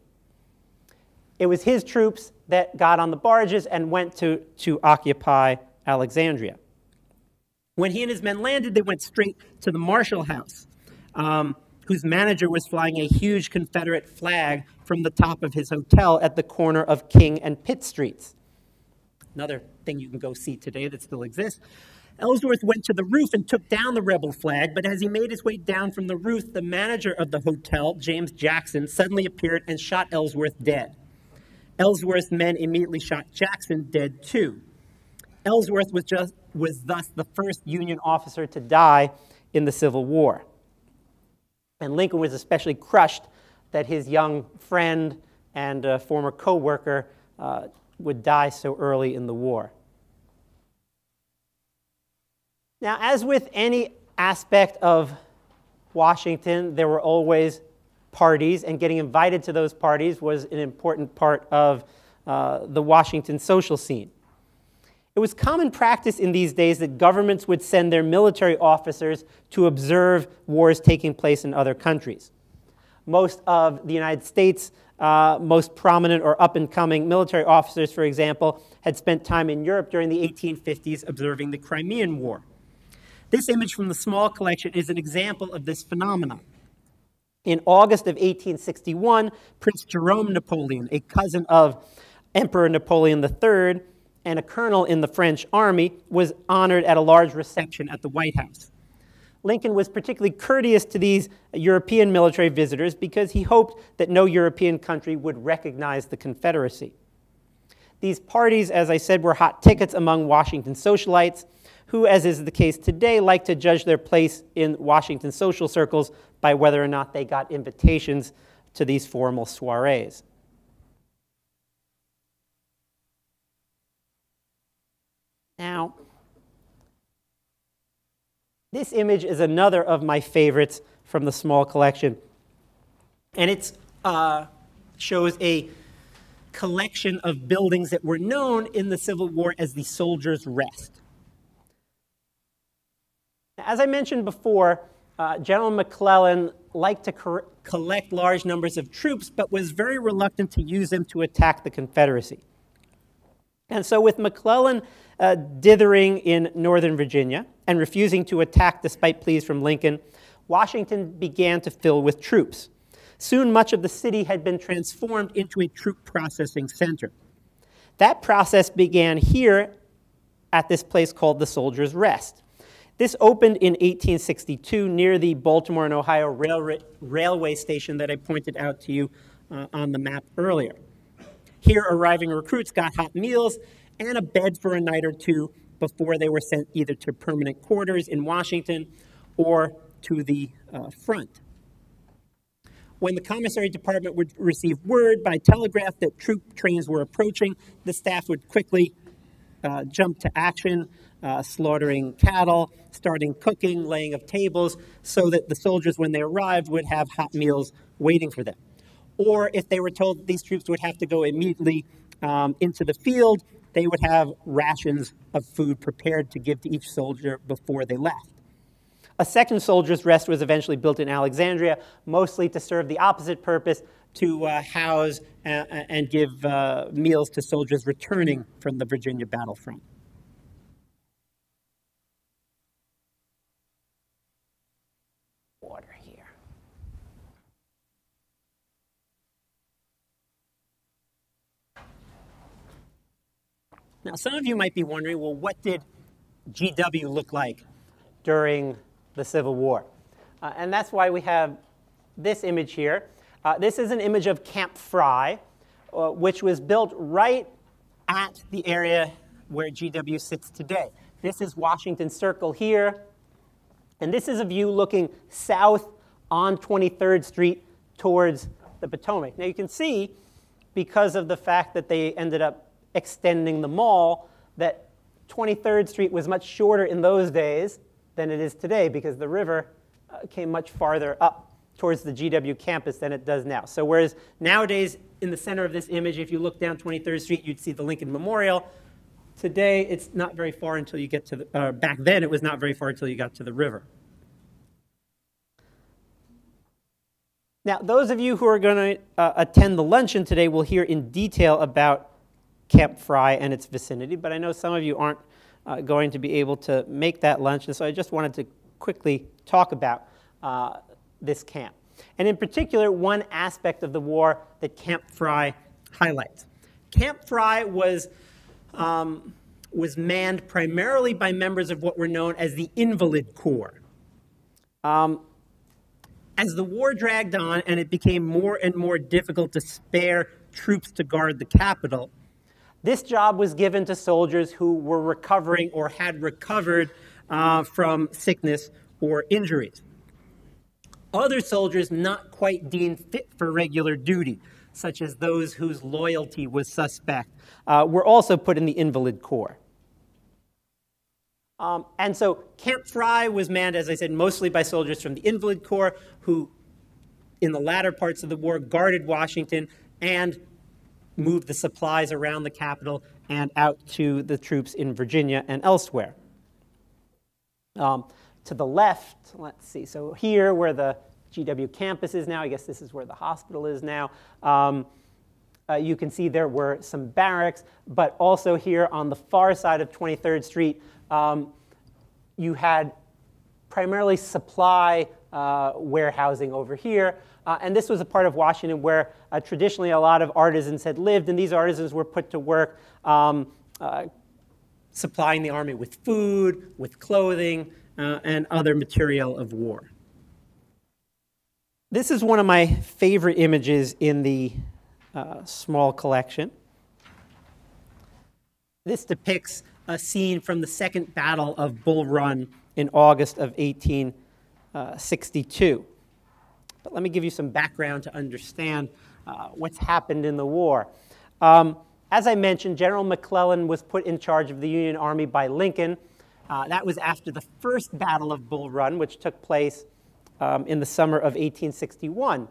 It was his troops that got on the barges and went to occupy Alexandria. When he and his men landed, they went straight to the Marshall House, whose manager was flying a huge Confederate flag from the top of his hotel at the corner of King and Pitt Streets. Another thing you can go see today that still exists. Ellsworth went to the roof and took down the rebel flag, but as he made his way down from the roof, the manager of the hotel, James Jackson, suddenly appeared and shot Ellsworth dead. Ellsworth's men immediately shot Jackson dead too. Ellsworth was thus the first Union officer to die in the Civil War. And Lincoln was especially crushed that his young friend and former co-worker would die so early in the war. Now, as with any aspect of Washington, there were always parties, and getting invited to those parties was an important part of the Washington social scene. It was common practice in these days that governments would send their military officers to observe wars taking place in other countries. Most of the United States' most prominent or up-and-coming military officers, for example, had spent time in Europe during the 1850s observing the Crimean War. This image from the small collection is an example of this phenomenon. In August of 1861, Prince Jerome Napoleon, a cousin of Emperor Napoleon III, and a colonel in the French army, was honored at a large reception at the White House. Lincoln was particularly courteous to these European military visitors because he hoped that no European country would recognize the Confederacy. These parties, as I said, were hot tickets among Washington socialites who, as is the case today, like to judge their place in Washington social circles by whether or not they got invitations to these formal soirees. Now, this image is another of my favorites from the small collection, and it shows a collection of buildings that were known in the Civil War as the Soldiers' Rest. As I mentioned before, General McClellan liked to collect large numbers of troops, but was very reluctant to use them to attack the Confederacy. And so with McClellan dithering in Northern Virginia and refusing to attack despite pleas from Lincoln, Washington began to fill with troops. Soon much of the city had been transformed into a troop processing center. That process began here at this place called the Soldiers' Rest. This opened in 1862 near the Baltimore and Ohio railway station that I pointed out to you on the map earlier. Here, arriving recruits got hot meals and a bed for a night or two before they were sent either to permanent quarters in Washington or to the front. When the commissary department would receive word by telegraph that troop trains were approaching, the staff would quickly jump to action, slaughtering cattle, starting cooking, laying of tables, so that the soldiers, when they arrived, would have hot meals waiting for them. Or if they were told that these troops would have to go immediately into the field, they would have rations of food prepared to give to each soldier before they left. A second soldiers' rest was eventually built in Alexandria, mostly to serve the opposite purpose, to house and give meals to soldiers returning from the Virginia battlefront. Water here. Now, some of you might be wondering, well, what did GW look like during the Civil War? And that's why we have this image here. This is an image of Camp Fry, which was built right at the area where GW sits today. This is Washington Circle here, and this is a view looking south on 23rd Street towards the Potomac. Now you can see, because of the fact that they ended up extending the mall, that 23rd Street was much shorter in those days than it is today, because the river came much farther up towards the GW campus than it does now. So whereas nowadays, in the center of this image, if you look down 23rd Street, you'd see the Lincoln Memorial. Today, it's not very far until you get to the, back then, it was not very far until you got to the river. Now, those of you who are going to attend the luncheon today will hear in detail about Camp Fry and its vicinity, but I know some of you aren't going to be able to make that lunch, and so I just wanted to quickly talk about this camp. And in particular, one aspect of the war that Camp Fry highlights. Camp Fry was manned primarily by members of what were known as the Invalid Corps. As the war dragged on and it became more and more difficult to spare troops to guard the capital, this job was given to soldiers who were recovering or had recovered from sickness or injuries. Other soldiers not quite deemed fit for regular duty, such as those whose loyalty was suspect, were also put in the Invalid Corps. And so Camp Fry was manned, as I said, mostly by soldiers from the Invalid Corps who, in the latter parts of the war, guarded Washington and moved the supplies around the capital and out to the troops in Virginia and elsewhere. To the left, let's see, so here where the GW campus is now, I guess this is where the hospital is now, you can see there were some barracks, but also here on the far side of 23rd Street, you had primarily supply warehousing over here. And this was a part of Washington where traditionally a lot of artisans had lived, and these artisans were put to work supplying the army with food, with clothing, and other material of war. This is one of my favorite images in the small collection. This depicts a scene from the Second Battle of Bull Run in August of 1862. But let me give you some background to understand what's happened in the war. As I mentioned, General McClellan was put in charge of the Union Army by Lincoln. That was after the first Battle of Bull Run, which took place in the summer of 1861.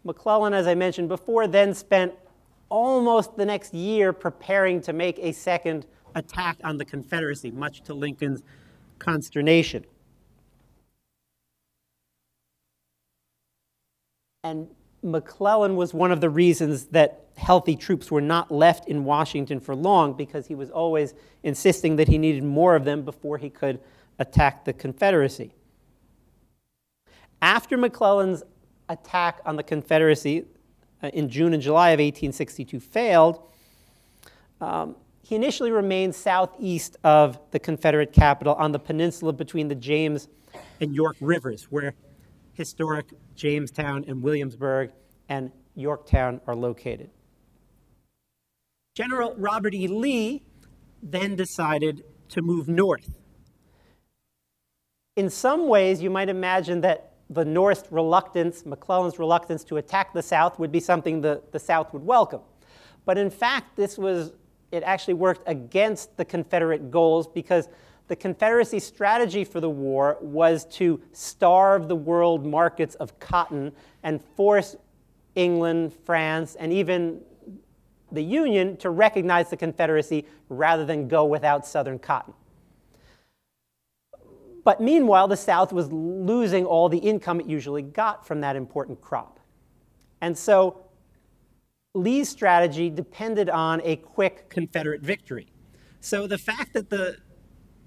McClellan, as I mentioned before, then spent almost the next year preparing to make a second attack on the Confederacy, much to Lincoln's consternation. And McClellan was one of the reasons that healthy troops were not left in Washington for long, because he was always insisting that he needed more of them before he could attack the Confederacy. After McClellan's attack on the Confederacy in June and July of 1862 failed, he initially remained southeast of the Confederate capital on the peninsula between the James and York rivers, where historic Jamestown and Williamsburg and Yorktown are located. General Robert E. Lee then decided to move north. In some ways, you might imagine that the North's reluctance, McClellan's reluctance to attack the South, would be something the South would welcome. But in fact, it actually worked against the Confederate goals, because the Confederacy strategy for the war was to starve the world markets of cotton and force England, France, and even the Union to recognize the Confederacy rather than go without Southern cotton. But meanwhile, the South was losing all the income it usually got from that important crop. And so Lee's strategy depended on a quick Confederate victory. So the fact that the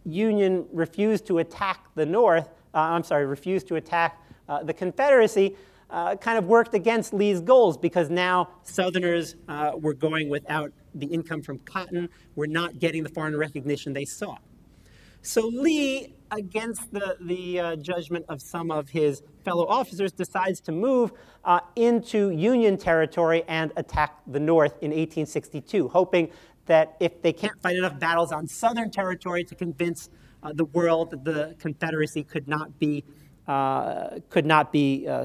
Union refused to attack the North, refused to attack the Confederacy, kind of worked against Lee's goals, because now Southerners were going without the income from cotton, were not getting the foreign recognition they sought. So Lee, against the judgment of some of his fellow officers, decides to move into Union territory and attack the North in 1862, hoping that if they can't fight enough battles on Southern territory to convince the world that the Confederacy could not be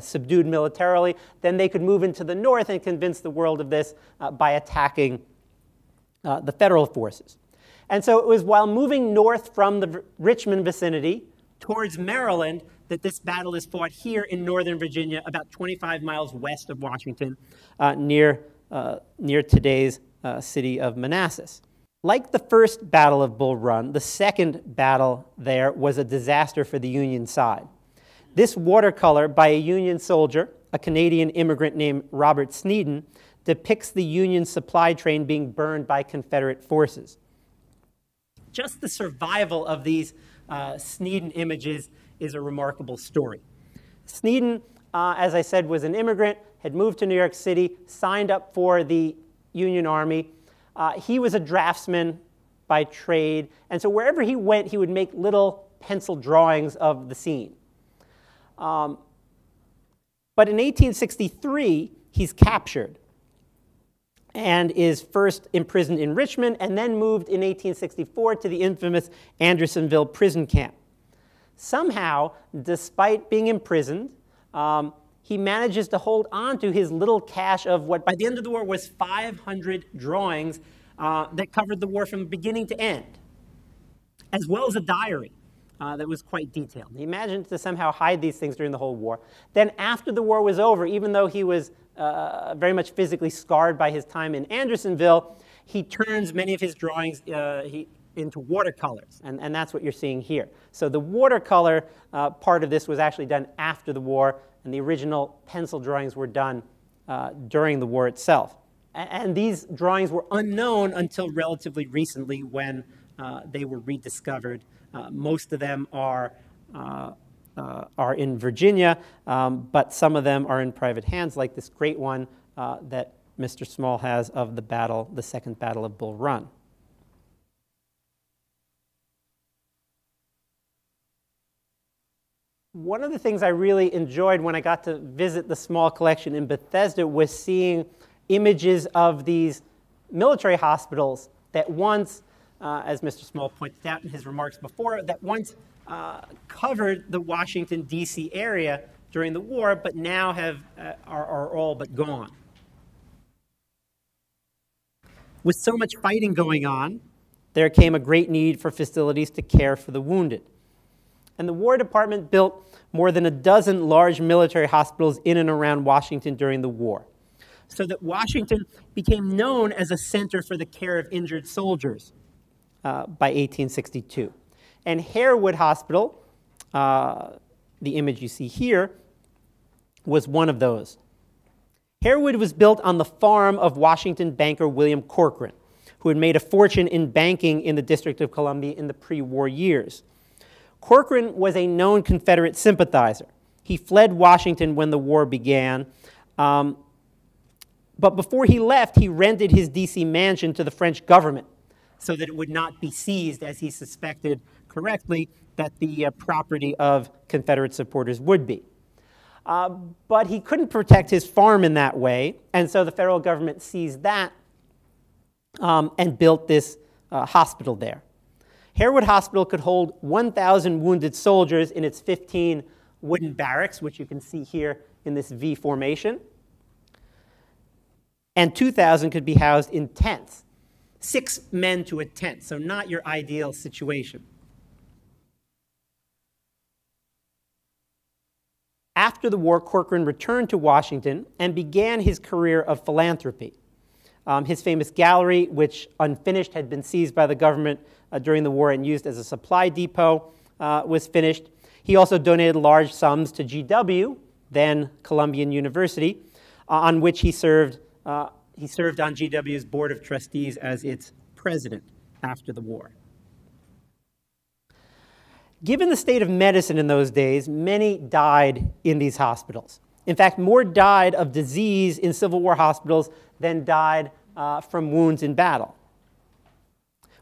subdued militarily, then they could move into the North and convince the world of this by attacking the federal forces. And so it was while moving north from the Richmond vicinity towards Maryland that this battle is fought here in northern Virginia, about 25 miles west of Washington, near today's city of Manassas. Like the first Battle of Bull Run, the second battle there was a disaster for the Union side. This watercolor by a Union soldier, a Canadian immigrant named Robert Sneeden, depicts the Union supply train being burned by Confederate forces. Just the survival of these Sneeden images is a remarkable story. Sneeden, as I said, was an immigrant, had moved to New York City, signed up for the Union Army. He was a draftsman by trade, and so wherever he went, he would make little pencil drawings of the scene. But in 1863, he's captured and is first imprisoned in Richmond and then moved in 1864 to the infamous Andersonville prison camp. Somehow, despite being imprisoned, he manages to hold on to his little cache of what by the end of the war was 500 drawings that covered the war from beginning to end, as well as a diary that was quite detailed. He imagined to somehow hide these things during the whole war. Then after the war was over, even though he was very much physically scarred by his time in Andersonville, he turns many of his drawings into watercolors, and that's what you're seeing here. So the watercolor part of this was actually done after the war, and the original pencil drawings were done during the war itself. And these drawings were unknown until relatively recently when they were rediscovered. Most of them are in Virginia, but some of them are in private hands, like this great one that Mr. Small has of the Second Battle of Bull Run. One of the things I really enjoyed when I got to visit the Small collection in Bethesda was seeing images of these military hospitals that once, as Mr. Small pointed out in his remarks before, that once covered the Washington, D.C. area during the war, but now are all but gone. With so much fighting going on, there came a great need for facilities to care for the wounded. And the War Department built more than a dozen large military hospitals in and around Washington during the war, so that Washington became known as a center for the care of injured soldiers by 1862. And Harewood Hospital, the image you see here, was one of those. Harewood was built on the farm of Washington banker William Corcoran, who had made a fortune in banking in the District of Columbia in the pre-war years. Corcoran was a known Confederate sympathizer. He fled Washington when the war began, but before he left, he rented his D.C. mansion to the French government so that it would not be seized, as he suspected correctly, that the property of Confederate supporters would be. But he couldn't protect his farm in that way, and so the federal government seized that and built this hospital there. Harewood Hospital could hold 1,000 wounded soldiers in its 15 wooden barracks, which you can see here in this V formation. And 2,000 could be housed in tents. 6 men to a tent, so not your ideal situation. After the war, Corcoran returned to Washington and began his career of philanthropy. His famous gallery, which unfinished had been seized by the government during the war and used as a supply depot, was finished. He also donated large sums to GW, then Columbian University, on which he served on GW's Board of Trustees as its president after the war. Given the state of medicine in those days, many died in these hospitals. In fact, more died of disease in Civil War hospitals than died from wounds in battle.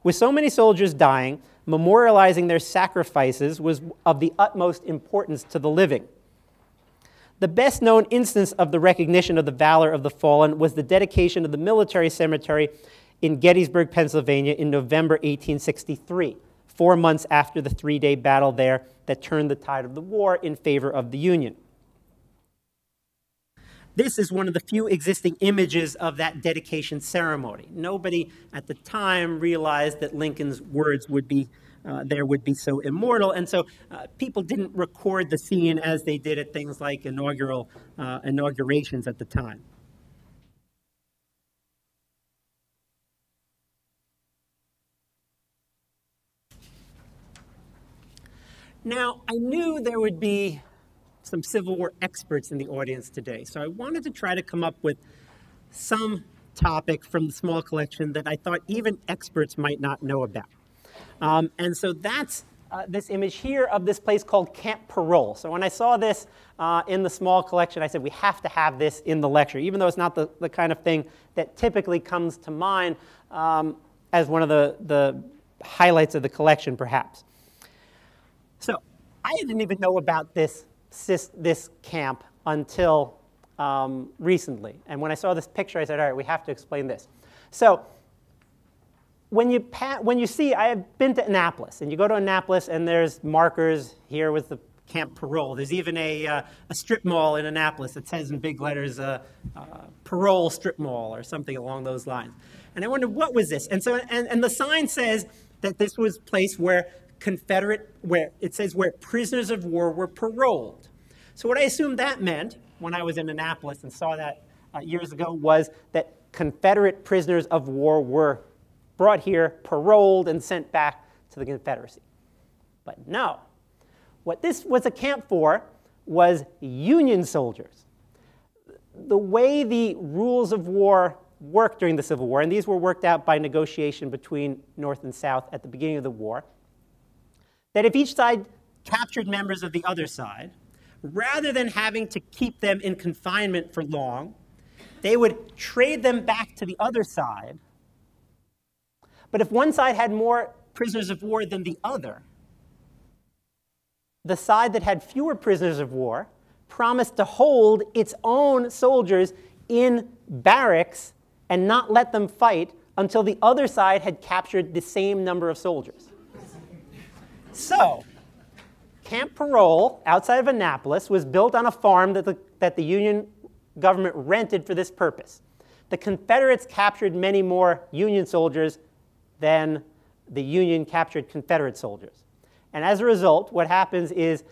With so many soldiers dying, memorializing their sacrifices was of the utmost importance to the living. The best known instance of the recognition of the valor of the fallen was the dedication of the military cemetery in Gettysburg, Pennsylvania in November 1863, 4 months after the three-day battle there that turned the tide of the war in favor of the Union. This is one of the few existing images of that dedication ceremony. Nobody at the time realized that Lincoln's words would be so immortal, and so people didn't record the scene as they did at things like inaugurations at the time. Now, I knew there would be some Civil War experts in the audience today, so I wanted to try to come up with some topic from the small collection that I thought even experts might not know about. And so that's this image here of this place called Camp Parole. So when I saw this in the small collection, I said we have to have this in the lecture, even though it's not the kind of thing that typically comes to mind as one of the highlights of the collection, perhaps. So I didn't even know about this camp until recently. And when I saw this picture, I said, all right, we have to explain this. So when you see, I have been to Annapolis, and you go to Annapolis, and there's markers here with the Camp Parole. There's even a strip mall in Annapolis that says in big letters, Parole Strip Mall, or something along those lines. And I wondered, what was this? And so, and the sign says that this was a place where it says where prisoners of war were paroled. So what I assumed that meant when I was in Annapolis and saw that years ago was that Confederate prisoners of war were brought here, paroled, and sent back to the Confederacy. But no. What this was a camp for was Union soldiers. The way the rules of war worked during the Civil War, and these were worked out by negotiation between North and South at the beginning of the war, that if each side captured members of the other side, rather than having to keep them in confinement for long, they would trade them back to the other side. But if one side had more prisoners of war than the other, the side that had fewer prisoners of war promised to hold its own soldiers in barracks and not let them fight until the other side had captured the same number of soldiers. So, Camp Parole, outside of Annapolis, was built on a farm that the Union government rented for this purpose. The Confederates captured many more Union soldiers than the Union captured Confederate soldiers. And as a result, what happens is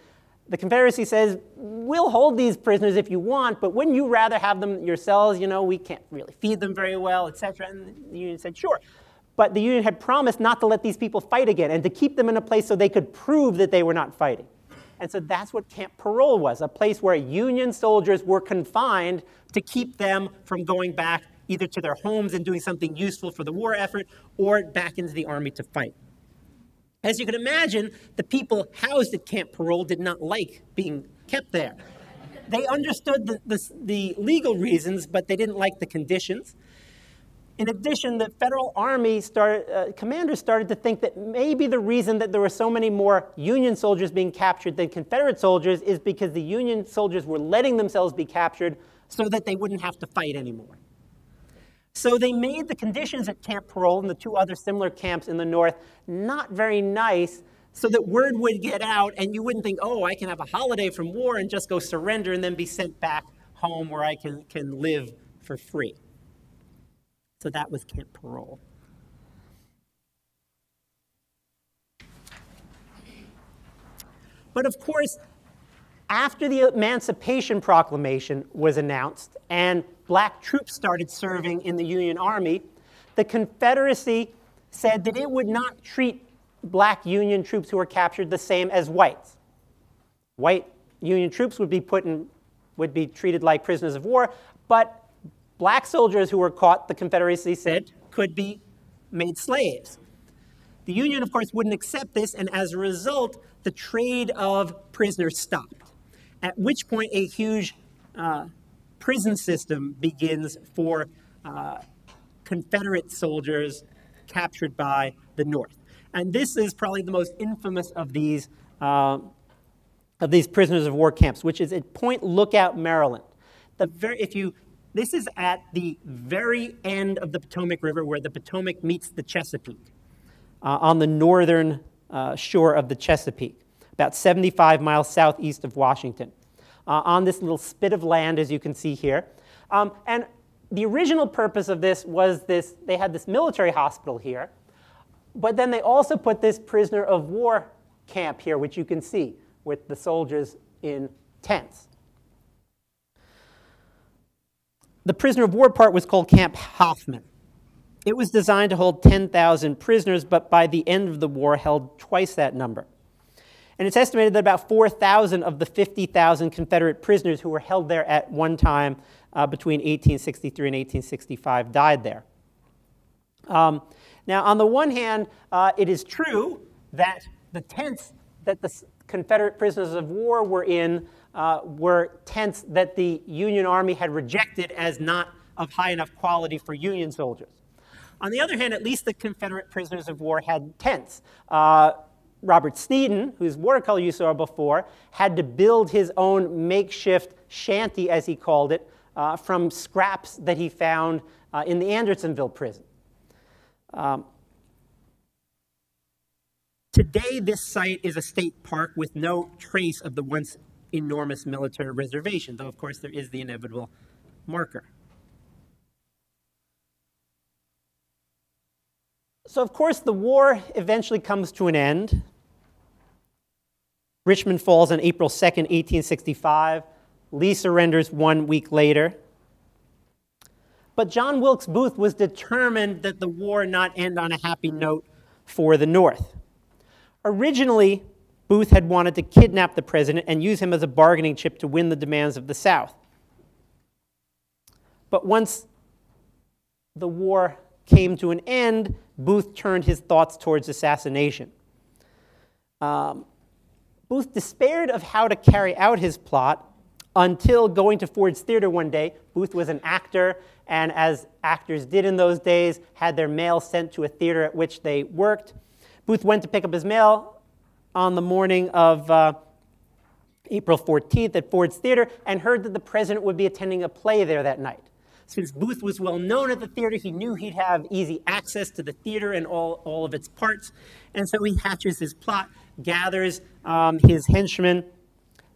the Confederacy says, we'll hold these prisoners if you want, but wouldn't you rather have them yourselves? You know, we can't really feed them very well, etc. And the Union said, sure. But the Union had promised not to let these people fight again and to keep them in a place so they could prove that they were not fighting. And so that's what Camp Parole was, a place where Union soldiers were confined to keep them from going back either to their homes and doing something useful for the war effort or back into the army to fight. As you can imagine, the people housed at Camp Parole did not like being kept there. They understood the legal reasons, but they didn't like the conditions. In addition, the Federal Army commanders started to think that maybe the reason that there were so many more Union soldiers being captured than Confederate soldiers is because the Union soldiers were letting themselves be captured so that they wouldn't have to fight anymore. So they made the conditions at Camp Parole and the two other similar camps in the North not very nice so that word would get out and you wouldn't think, oh, I can have a holiday from war and just go surrender and then be sent back home where I can live for free. So that was Camp Parole. But of course, after the Emancipation Proclamation was announced and black troops started serving in the Union Army, the Confederacy said that it would not treat black Union troops who were captured the same as whites. White Union troops would be treated like prisoners of war, but black soldiers who were caught, the Confederacy said, could be made slaves. The Union, of course, wouldn't accept this, and as a result, the trade of prisoners stopped, at which point a huge prison system begins for Confederate soldiers captured by the North. And this is probably the most infamous of these prisoners of war camps, which is at Point Lookout, Maryland. This is at the very end of the Potomac River, where the Potomac meets the Chesapeake, on the northern shore of the Chesapeake, about 75 miles southeast of Washington, on this little spit of land, as you can see here. And the original purpose of this was they had this military hospital here, but then they also put this prisoner of war camp here, which you can see, with the soldiers in tents. The prisoner of war part was called Camp Hoffman. It was designed to hold 10,000 prisoners, but by the end of the war held twice that number. And it's estimated that about 4,000 of the 50,000 Confederate prisoners who were held there at one time between 1863 and 1865 died there. Now, on the one hand, it is true that the tents that the Confederate prisoners of war were in were tents that the Union Army had rejected as not of high enough quality for Union soldiers. On the other hand, at least the Confederate prisoners of war had tents. Robert Sneeden, whose watercolor you saw before, had to build his own makeshift shanty, as he called it, from scraps that he found in the Andersonville prison. Today, this site is a state park with no trace of the once enormous military reservation, though, of course, there is the inevitable marker. So, of course, the war eventually comes to an end. Richmond falls on April 2nd, 1865. Lee surrenders 1 week later. But John Wilkes Booth was determined that the war not end on a happy note for the North. Originally, Booth had wanted to kidnap the president and use him as a bargaining chip to win the demands of the South. But once the war came to an end, Booth turned his thoughts towards assassination. Booth despaired of how to carry out his plot until going to Ford's Theater one day. Booth was an actor, and as actors did in those days, had their mail sent to a theater at which they worked. Booth went to pick up his mail on the morning of April 14th at Ford's Theater and heard that the president would be attending a play there that night. Since Booth was well known at the theater, he knew he'd have easy access to the theater and all of its parts. And so he hatches his plot, gathers his henchmen.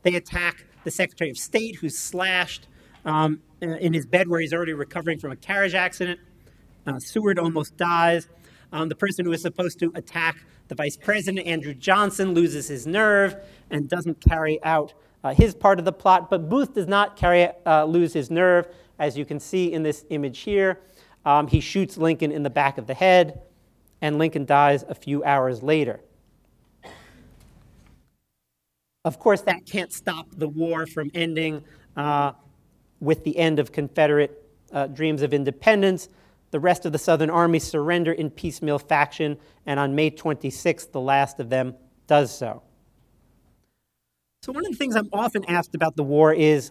They attack the Secretary of State, who's slashed in his bed where he's already recovering from a carriage accident. Seward almost dies. The person who is supposed to attack the Vice President, Andrew Johnson, loses his nerve and doesn't carry out his part of the plot. But Booth does not lose his nerve. As you can see in this image here, he shoots Lincoln in the back of the head, and Lincoln dies a few hours later. Of course, that can't stop the war from ending with the end of Confederate dreams of independence. The rest of the Southern Army surrender in piecemeal faction, and on May 26th, the last of them does so. So one of the things I'm often asked about the war is,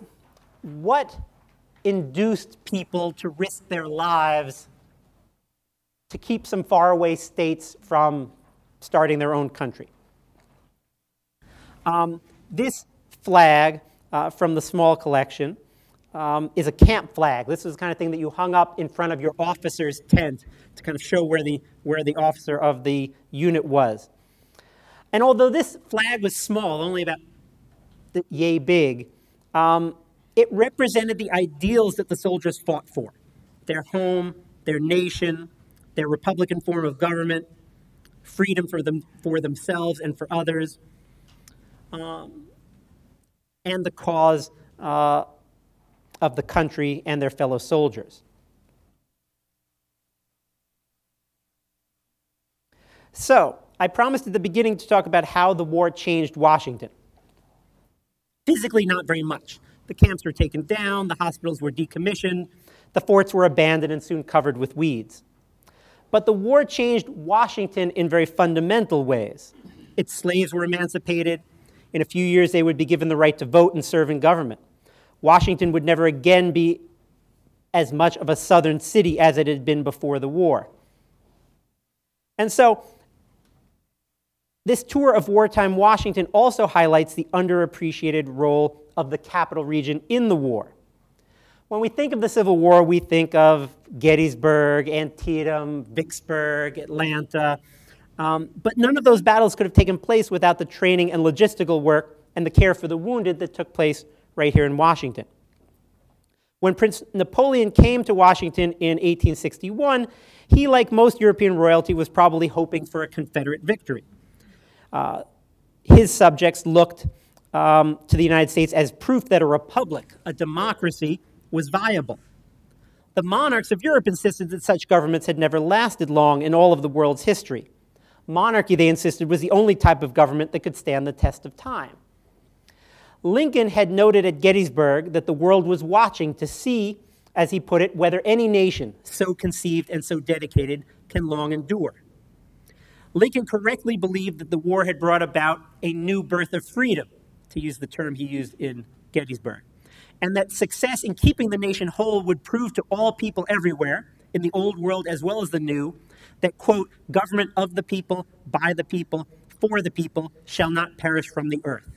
what induced people to risk their lives to keep some faraway states from starting their own country? This flag from the small collection is a camp flag. This is the kind of thing that you hung up in front of your officer's tent to kind of show where the officer of the unit was. And although this flag was small, only about yay big, it represented the ideals that the soldiers fought for: their home, their nation, their republican form of government, freedom for themselves and for others, and the cause of the country and their fellow soldiers. So, I promised at the beginning to talk about how the war changed Washington. Physically, not very much. The camps were taken down, the hospitals were decommissioned, the forts were abandoned and soon covered with weeds. But the war changed Washington in very fundamental ways. Its slaves were emancipated. In a few years, they would be given the right to vote and serve in government. Washington would never again be as much of a southern city as it had been before the war. And so, this tour of wartime Washington also highlights the underappreciated role of the capital region in the war. When we think of the Civil War, we think of Gettysburg, Antietam, Vicksburg, Atlanta, but none of those battles could have taken place without the training and logistical work and the care for the wounded that took place right here in Washington. When Prince Napoleon came to Washington in 1861, he, like most European royalty, was probably hoping for a Confederate victory. His subjects looked to the United States as proof that a republic, a democracy, was viable. The monarchs of Europe insisted that such governments had never lasted long in all of the world's history. Monarchy, they insisted, was the only type of government that could stand the test of time. Lincoln had noted at Gettysburg that the world was watching to see, as he put it, whether any nation so conceived and so dedicated can long endure. Lincoln correctly believed that the war had brought about a new birth of freedom, to use the term he used in Gettysburg, and that success in keeping the nation whole would prove to all people everywhere, in the old world as well as the new, that, quote, government of the people, by the people, for the people, shall not perish from the earth.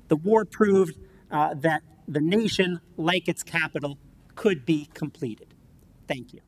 The war proved that the nation, like its capital, could be completed. Thank you.